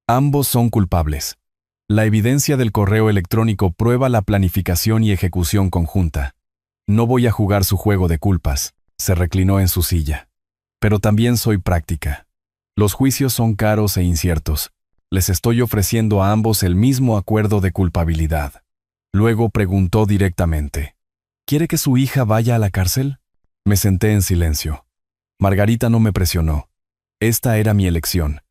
ambos son culpables. La evidencia del correo electrónico prueba la planificación y ejecución conjunta. No voy a jugar su juego de culpas, se reclinó en su silla. Pero también soy práctica. Los juicios son caros e inciertos. Les estoy ofreciendo a ambos el mismo acuerdo de culpabilidad. Luego preguntó directamente: ¿quiere que su hija vaya a la cárcel? Me senté en silencio. Margarita no me presionó. Esta era mi elección.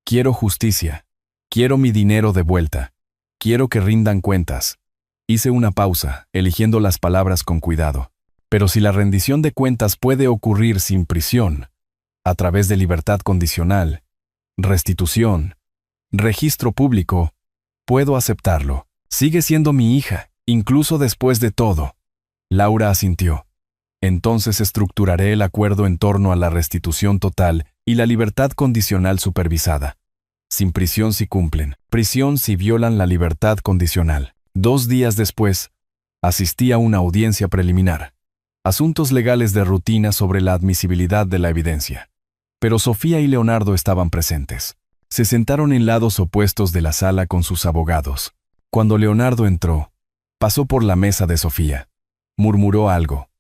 Quiero justicia. Quiero mi dinero de vuelta. Quiero que rindan cuentas. Hice una pausa, eligiendo las palabras con cuidado. Pero si la rendición de cuentas puede ocurrir sin prisión, a través de libertad condicional, restitución, registro público, puedo aceptarlo. Sigue siendo mi hija, incluso después de todo. Laura asintió. Entonces estructuraré el acuerdo en torno a la restitución total y la libertad condicional supervisada. Sin prisión si cumplen, prisión si violan la libertad condicional. 2 días después, asistí a una audiencia preliminar. Asuntos legales de rutina sobre la admisibilidad de la evidencia. Pero Sofía y Leonardo estaban presentes. Se sentaron en lados opuestos de la sala con sus abogados. Cuando Leonardo entró, pasó por la mesa de Sofía. Murmuró algo.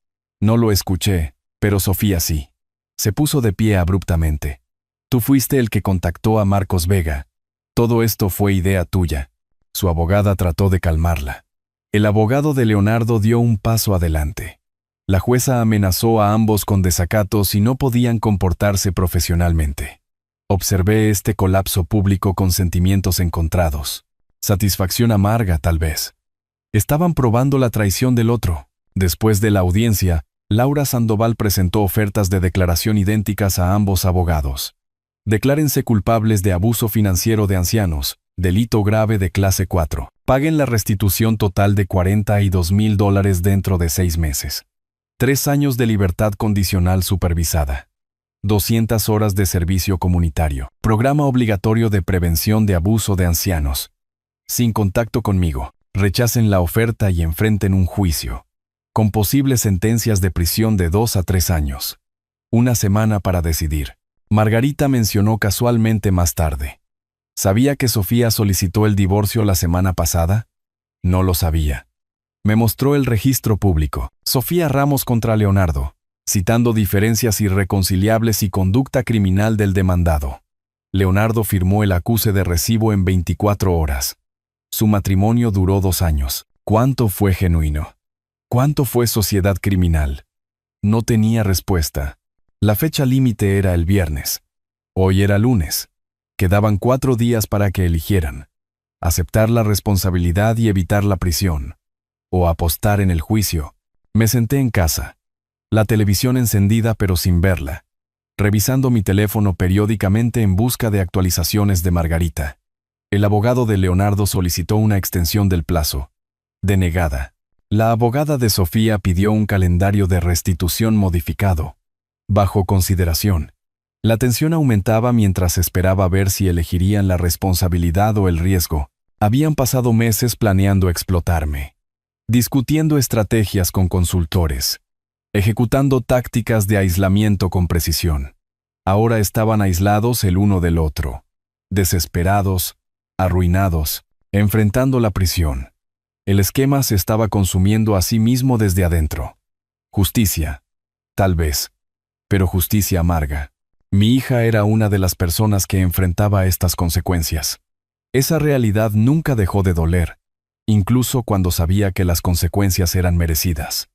No lo escuché, pero Sofía sí. Se puso de pie abruptamente. Tú fuiste el que contactó a Marcos Vega. Todo esto fue idea tuya. Su abogada trató de calmarla. El abogado de Leonardo dio un paso adelante. La jueza amenazó a ambos con desacato si no podían comportarse profesionalmente. Observé este colapso público con sentimientos encontrados. Satisfacción amarga, tal vez. Estaban probando la traición del otro. Después de la audiencia, Laura Sandoval presentó ofertas de declaración idénticas a ambos abogados. Declárense culpables de abuso financiero de ancianos, delito grave de clase 4. Paguen la restitución total de $42,000 dentro de 6 meses. 3 años de libertad condicional supervisada. 200 horas de servicio comunitario. Programa obligatorio de prevención de abuso de ancianos. Sin contacto conmigo. Rechacen la oferta y enfrenten un juicio. Con posibles sentencias de prisión de 2 a 3 años. 1 semana para decidir. Margarita mencionó casualmente más tarde. ¿Sabía que Sofía solicitó el divorcio la semana pasada? No lo sabía. Me mostró el registro público. Sofía Ramos contra Leonardo, citando diferencias irreconciliables y conducta criminal del demandado. Leonardo firmó el acuse de recibo en 24 horas. Su matrimonio duró 2 años. ¿Cuánto fue genuino? ¿Cuánto fue sociedad criminal? No tenía respuesta. La fecha límite era el viernes. Hoy era lunes. Quedaban 4 días para que eligieran. Aceptar la responsabilidad y evitar la prisión. O apostar en el juicio. Me senté en casa. La televisión encendida pero sin verla. Revisando mi teléfono periódicamente en busca de actualizaciones de Margarita. El abogado de Leonardo solicitó una extensión del plazo. Denegada. La abogada de Sofía pidió un calendario de restitución modificado. Bajo consideración. La tensión aumentaba mientras esperaba ver si elegirían la responsabilidad o el riesgo. Habían pasado meses planeando explotarme. Discutiendo estrategias con consultores. Ejecutando tácticas de aislamiento con precisión. Ahora estaban aislados el uno del otro. Desesperados, arruinados, enfrentando la prisión. El esquema se estaba consumiendo a sí mismo desde adentro. Justicia. Tal vez. Pero justicia amarga. Mi hija era una de las personas que enfrentaba estas consecuencias. Esa realidad nunca dejó de doler, incluso cuando sabía que las consecuencias eran merecidas.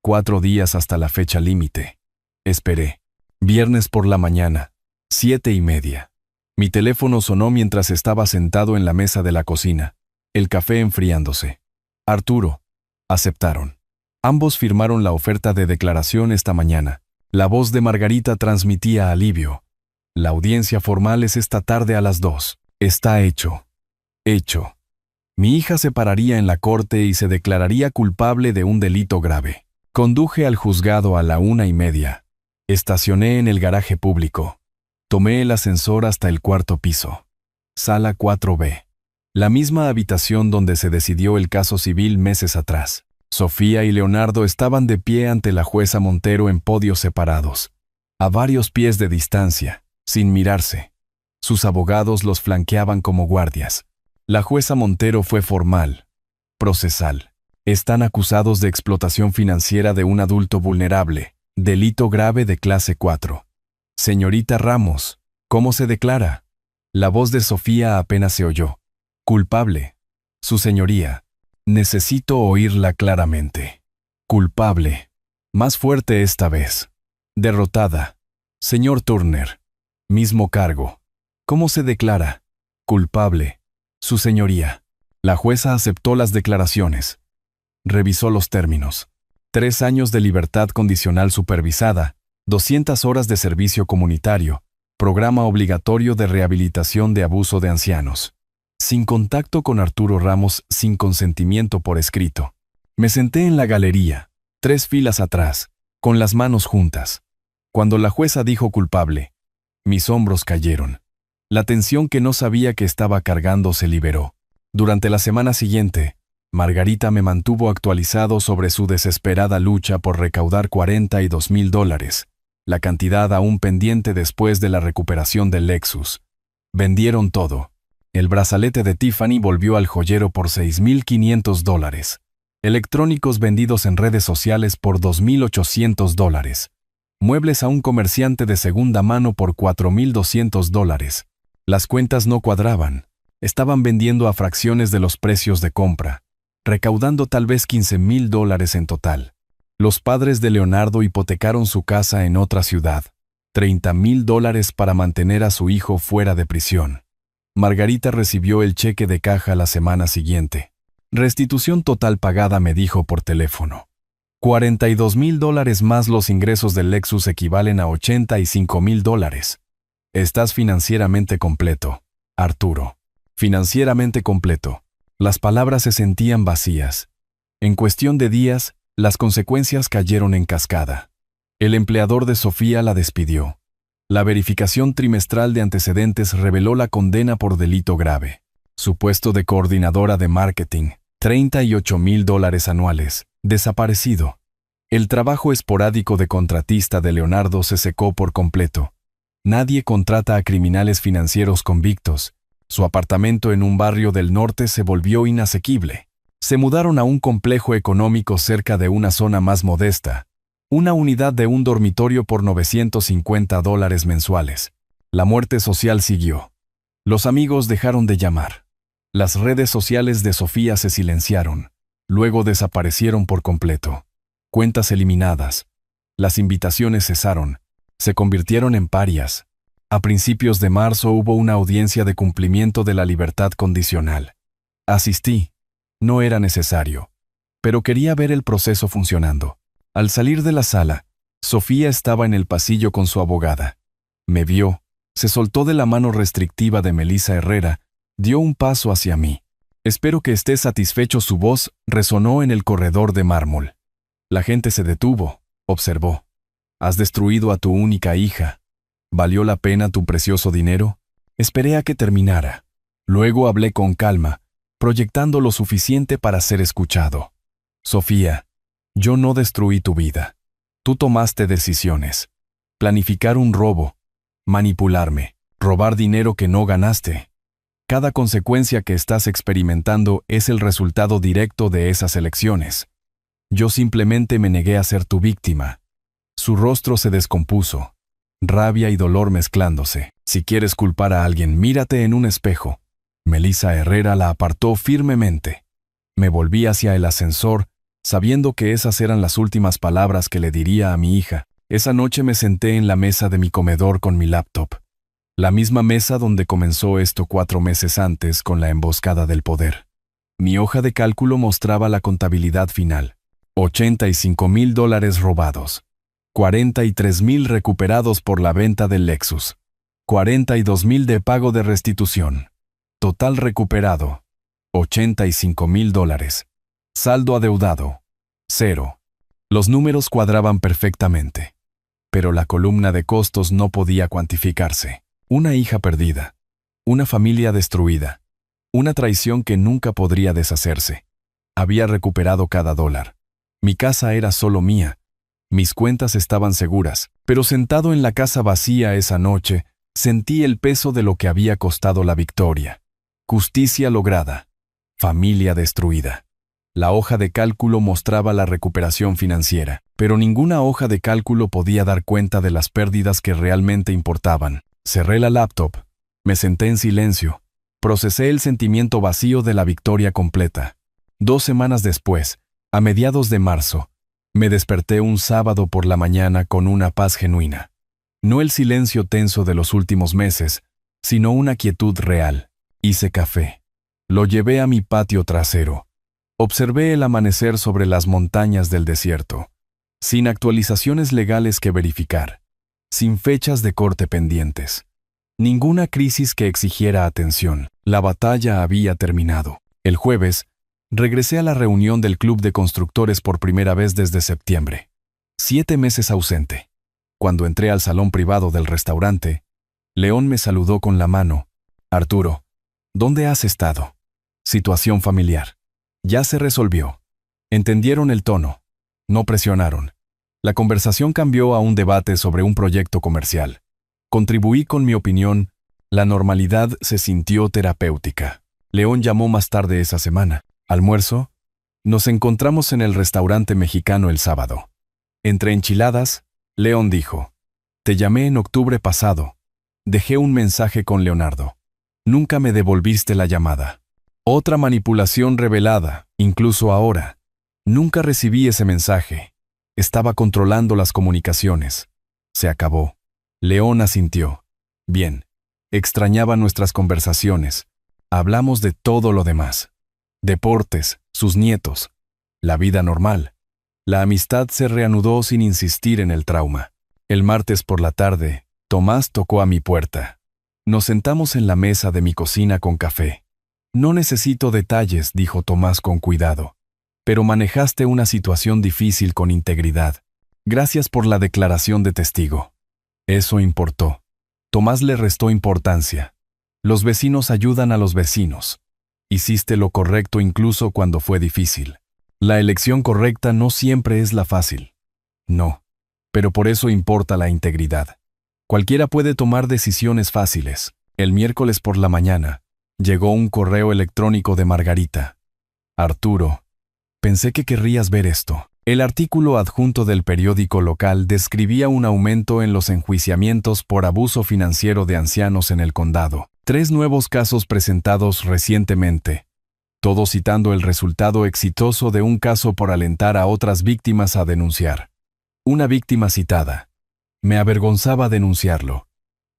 4 días hasta la fecha límite. Esperé. Viernes por la mañana, 7:30. Mi teléfono sonó mientras estaba sentado en la mesa de la cocina, el café enfriándose. Arturo. Aceptaron. Ambos firmaron la oferta de declaración esta mañana. La voz de Margarita transmitía alivio. La audiencia formal es esta tarde a las 2. Está hecho. Hecho. Mi hija se pararía en la corte y se declararía culpable de un delito grave. Conduje al juzgado a la 1:30. Estacioné en el garaje público. Tomé el ascensor hasta el 4º piso. Sala 4B. La misma habitación donde se decidió el caso civil meses atrás. Sofía y Leonardo estaban de pie ante la jueza Montero en podios separados, a varios pies de distancia, sin mirarse. Sus abogados los flanqueaban como guardias. La jueza Montero fue formal, procesal. Están acusados de explotación financiera de un adulto vulnerable, delito grave de clase 4. Señorita Ramos, ¿cómo se declara? La voz de Sofía apenas se oyó. Culpable. Su señoría. Necesito oírla claramente. Culpable. Más fuerte esta vez. Derrotada. Señor Turner. Mismo cargo. ¿Cómo se declara? Culpable. Su señoría. La jueza aceptó las declaraciones. Revisó los términos. 3 años de libertad condicional supervisada, 200 horas de servicio comunitario, programa obligatorio de rehabilitación de abuso de ancianos. Sin contacto con Arturo Ramos, sin consentimiento por escrito. Me senté en la galería, 3 filas atrás, con las manos juntas. Cuando la jueza dijo culpable, mis hombros cayeron. La tensión que no sabía que estaba cargando se liberó. Durante la semana siguiente, Margarita me mantuvo actualizado sobre su desesperada lucha por recaudar $42,000, la cantidad aún pendiente después de la recuperación del Lexus. Vendieron todo. El brazalete de Tiffany volvió al joyero por $6,500. Electrónicos vendidos en redes sociales por $2,800. Muebles a un comerciante de segunda mano por $4,200. Las cuentas no cuadraban. Estaban vendiendo a fracciones de los precios de compra, recaudando tal vez $15,000 en total. Los padres de Leonardo hipotecaron su casa en otra ciudad, $30,000 para mantener a su hijo fuera de prisión. Margarita recibió el cheque de caja la semana siguiente. Restitución total pagada, me dijo por teléfono. $42,000 más los ingresos del Lexus equivalen a $85,000. Estás financieramente completo, Arturo. Financieramente completo. Las palabras se sentían vacías. En cuestión de días, las consecuencias cayeron en cascada. El empleador de Sofía la despidió. La verificación trimestral de antecedentes reveló la condena por delito grave. Su puesto de coordinadora de marketing, $38,000 anuales, desaparecido. El trabajo esporádico de contratista de Leonardo se secó por completo. Nadie contrata a criminales financieros convictos. Su apartamento en un barrio del norte se volvió inasequible. Se mudaron a un complejo económico cerca de una zona más modesta. Una unidad de un dormitorio por $950 mensuales. La muerte social siguió. Los amigos dejaron de llamar. Las redes sociales de Sofía se silenciaron. Luego desaparecieron por completo. Cuentas eliminadas. Las invitaciones cesaron. Se convirtieron en parias. A principios de marzo hubo una audiencia de cumplimiento de la libertad condicional. Asistí. No era necesario. Pero quería ver el proceso funcionando. Al salir de la sala, Sofía estaba en el pasillo con su abogada. Me vio, se soltó de la mano restrictiva de Melissa Herrera, dio un paso hacia mí. Espero que estés satisfecho. Su voz resonó en el corredor de mármol. La gente se detuvo, observó. Has destruido a tu única hija. ¿Valió la pena tu precioso dinero? Esperé a que terminara. Luego hablé con calma, proyectando lo suficiente para ser escuchado. Sofía, yo no destruí tu vida. Tú tomaste decisiones. Planificar un robo, manipularme, robar dinero que no ganaste. Cada consecuencia que estás experimentando es el resultado directo de esas elecciones. Yo simplemente me negué a ser tu víctima. Su rostro se descompuso, rabia y dolor mezclándose. Si quieres culpar a alguien, mírate en un espejo. Melissa Herrera la apartó firmemente. Me volví hacia el ascensor, sabiendo que esas eran las últimas palabras que le diría a mi hija. Esa noche me senté en la mesa de mi comedor con mi laptop. La misma mesa donde comenzó esto 4 meses antes con la emboscada del poder. Mi hoja de cálculo mostraba la contabilidad final. $85,000 robados. 43,000 recuperados por la venta del Lexus. 42,000 de pago de restitución. Total recuperado. $85,000. Saldo adeudado. 0. Los números cuadraban perfectamente. Pero la columna de costos no podía cuantificarse. Una hija perdida. Una familia destruida. Una traición que nunca podría deshacerse. Había recuperado cada dólar. Mi casa era solo mía. Mis cuentas estaban seguras. Pero sentado en la casa vacía esa noche, sentí el peso de lo que había costado la victoria. Justicia lograda. Familia destruida. La hoja de cálculo mostraba la recuperación financiera, pero ninguna hoja de cálculo podía dar cuenta de las pérdidas que realmente importaban. Cerré la laptop. Me senté en silencio. Procesé el sentimiento vacío de la victoria completa. 2 semanas después, a mediados de marzo, me desperté un sábado por la mañana con una paz genuina. No el silencio tenso de los últimos meses, sino una quietud real. Hice café. Lo llevé a mi patio trasero. Observé el amanecer sobre las montañas del desierto, sin actualizaciones legales que verificar, sin fechas de corte pendientes. Ninguna crisis que exigiera atención. La batalla había terminado. El jueves, regresé a la reunión del Club de Constructores por primera vez desde septiembre. 7 meses ausente. Cuando entré al salón privado del restaurante, León me saludó con la mano. Arturo, ¿dónde has estado? Situación familiar. Ya se resolvió. Entendieron el tono. No presionaron. La conversación cambió a un debate sobre un proyecto comercial. Contribuí con mi opinión. La normalidad se sintió terapéutica. León llamó más tarde esa semana. ¿Almuerzo? Nos encontramos en el restaurante mexicano el sábado. Entre enchiladas, León dijo: Te llamé en octubre pasado. Dejé un mensaje con Leonardo. Nunca me devolviste la llamada. Otra manipulación revelada, incluso ahora. Nunca recibí ese mensaje. Estaba controlando las comunicaciones. Se acabó. León asintió. Bien. Extrañaba nuestras conversaciones. Hablamos de todo lo demás. Deportes, sus nietos, la vida normal. La amistad se reanudó sin insistir en el trauma. El martes por la tarde, Tomás tocó a mi puerta. Nos sentamos en la mesa de mi cocina con café. No necesito detalles, dijo Tomás con cuidado. Pero manejaste una situación difícil con integridad. Gracias por la declaración de testigo. Eso importó. Tomás le restó importancia. Los vecinos ayudan a los vecinos. Hiciste lo correcto incluso cuando fue difícil. La elección correcta no siempre es la fácil. No. Pero por eso importa la integridad. Cualquiera puede tomar decisiones fáciles. El miércoles por la mañana, llegó un correo electrónico de Margarita. Arturo, pensé que querrías ver esto. El artículo adjunto del periódico local describía un aumento en los enjuiciamientos por abuso financiero de ancianos en el condado. 3 nuevos casos presentados recientemente. Todo citando el resultado exitoso de un caso por alentar a otras víctimas a denunciar. Una víctima citada. Me avergonzaba denunciarlo.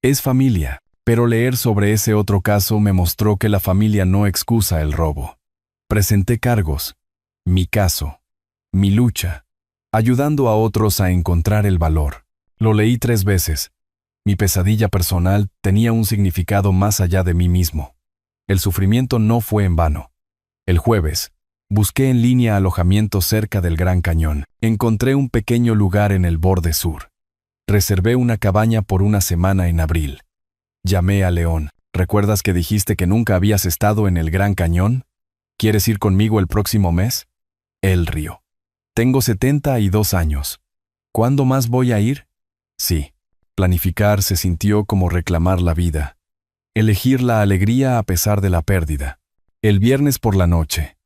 Es familia. Pero leer sobre ese otro caso me mostró que la familia no excusa el robo. Presenté cargos. Mi caso. Mi lucha. Ayudando a otros a encontrar el valor. Lo leí 3 veces. Mi pesadilla personal tenía un significado más allá de mí mismo. El sufrimiento no fue en vano. El jueves, busqué en línea alojamiento cerca del Gran Cañón. Encontré un pequeño lugar en el borde sur. Reservé una cabaña por una semana en abril. Llamé a León. ¿Recuerdas que dijiste que nunca habías estado en el Gran Cañón? ¿Quieres ir conmigo el próximo mes? Él rió. Tengo 72 años. ¿Cuándo más voy a ir? Sí. Planificar se sintió como reclamar la vida. Elegir la alegría a pesar de la pérdida. El viernes por la noche,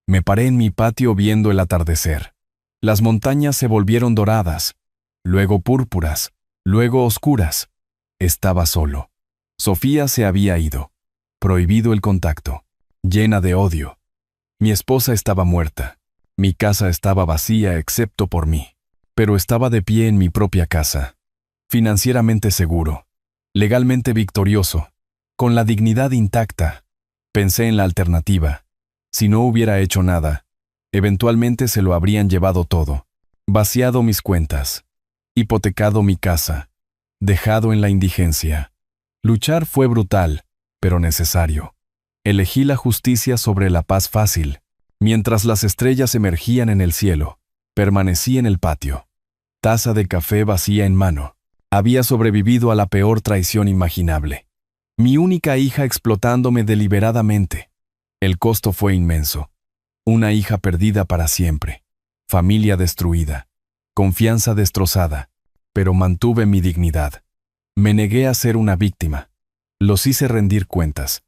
me paré en mi patio viendo el atardecer. Las montañas se volvieron doradas, luego púrpuras, luego oscuras. Estaba solo. Sofía se había ido. Prohibido el contacto. Llena de odio. Mi esposa estaba muerta. Mi casa estaba vacía excepto por mí. Pero estaba de pie en mi propia casa. Financieramente seguro. Legalmente victorioso. Con la dignidad intacta. Pensé en la alternativa. Si no hubiera hecho nada, eventualmente se lo habrían llevado todo. Vaciado mis cuentas. Hipotecado mi casa. Dejado en la indigencia. Luchar fue brutal, pero necesario. Elegí la justicia sobre la paz fácil. Mientras las estrellas emergían en el cielo, permanecí en el patio. Taza de café vacía en mano. Había sobrevivido a la peor traición imaginable. Mi única hija explotándome deliberadamente. El costo fue inmenso. Una hija perdida para siempre. Familia destruida. Confianza destrozada. Pero mantuve mi dignidad. Me negué a ser una víctima. Los hice rendir cuentas.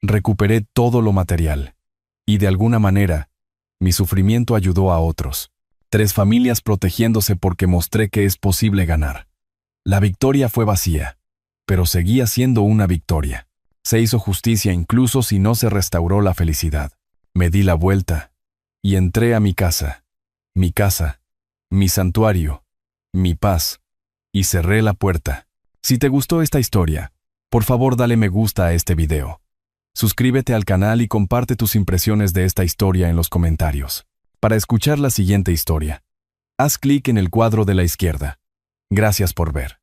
Recuperé todo lo material. Y de alguna manera, mi sufrimiento ayudó a otros. 3 familias protegiéndose porque mostré que es posible ganar. La victoria fue vacía, pero seguía siendo una victoria. Se hizo justicia incluso si no se restauró la felicidad. Me di la vuelta y entré a mi casa, mi santuario, mi paz, y cerré la puerta. Si te gustó esta historia, por favor dale me gusta a este video. Suscríbete al canal y comparte tus impresiones de esta historia en los comentarios. Para escuchar la siguiente historia, haz clic en el cuadro de la izquierda. Gracias por ver.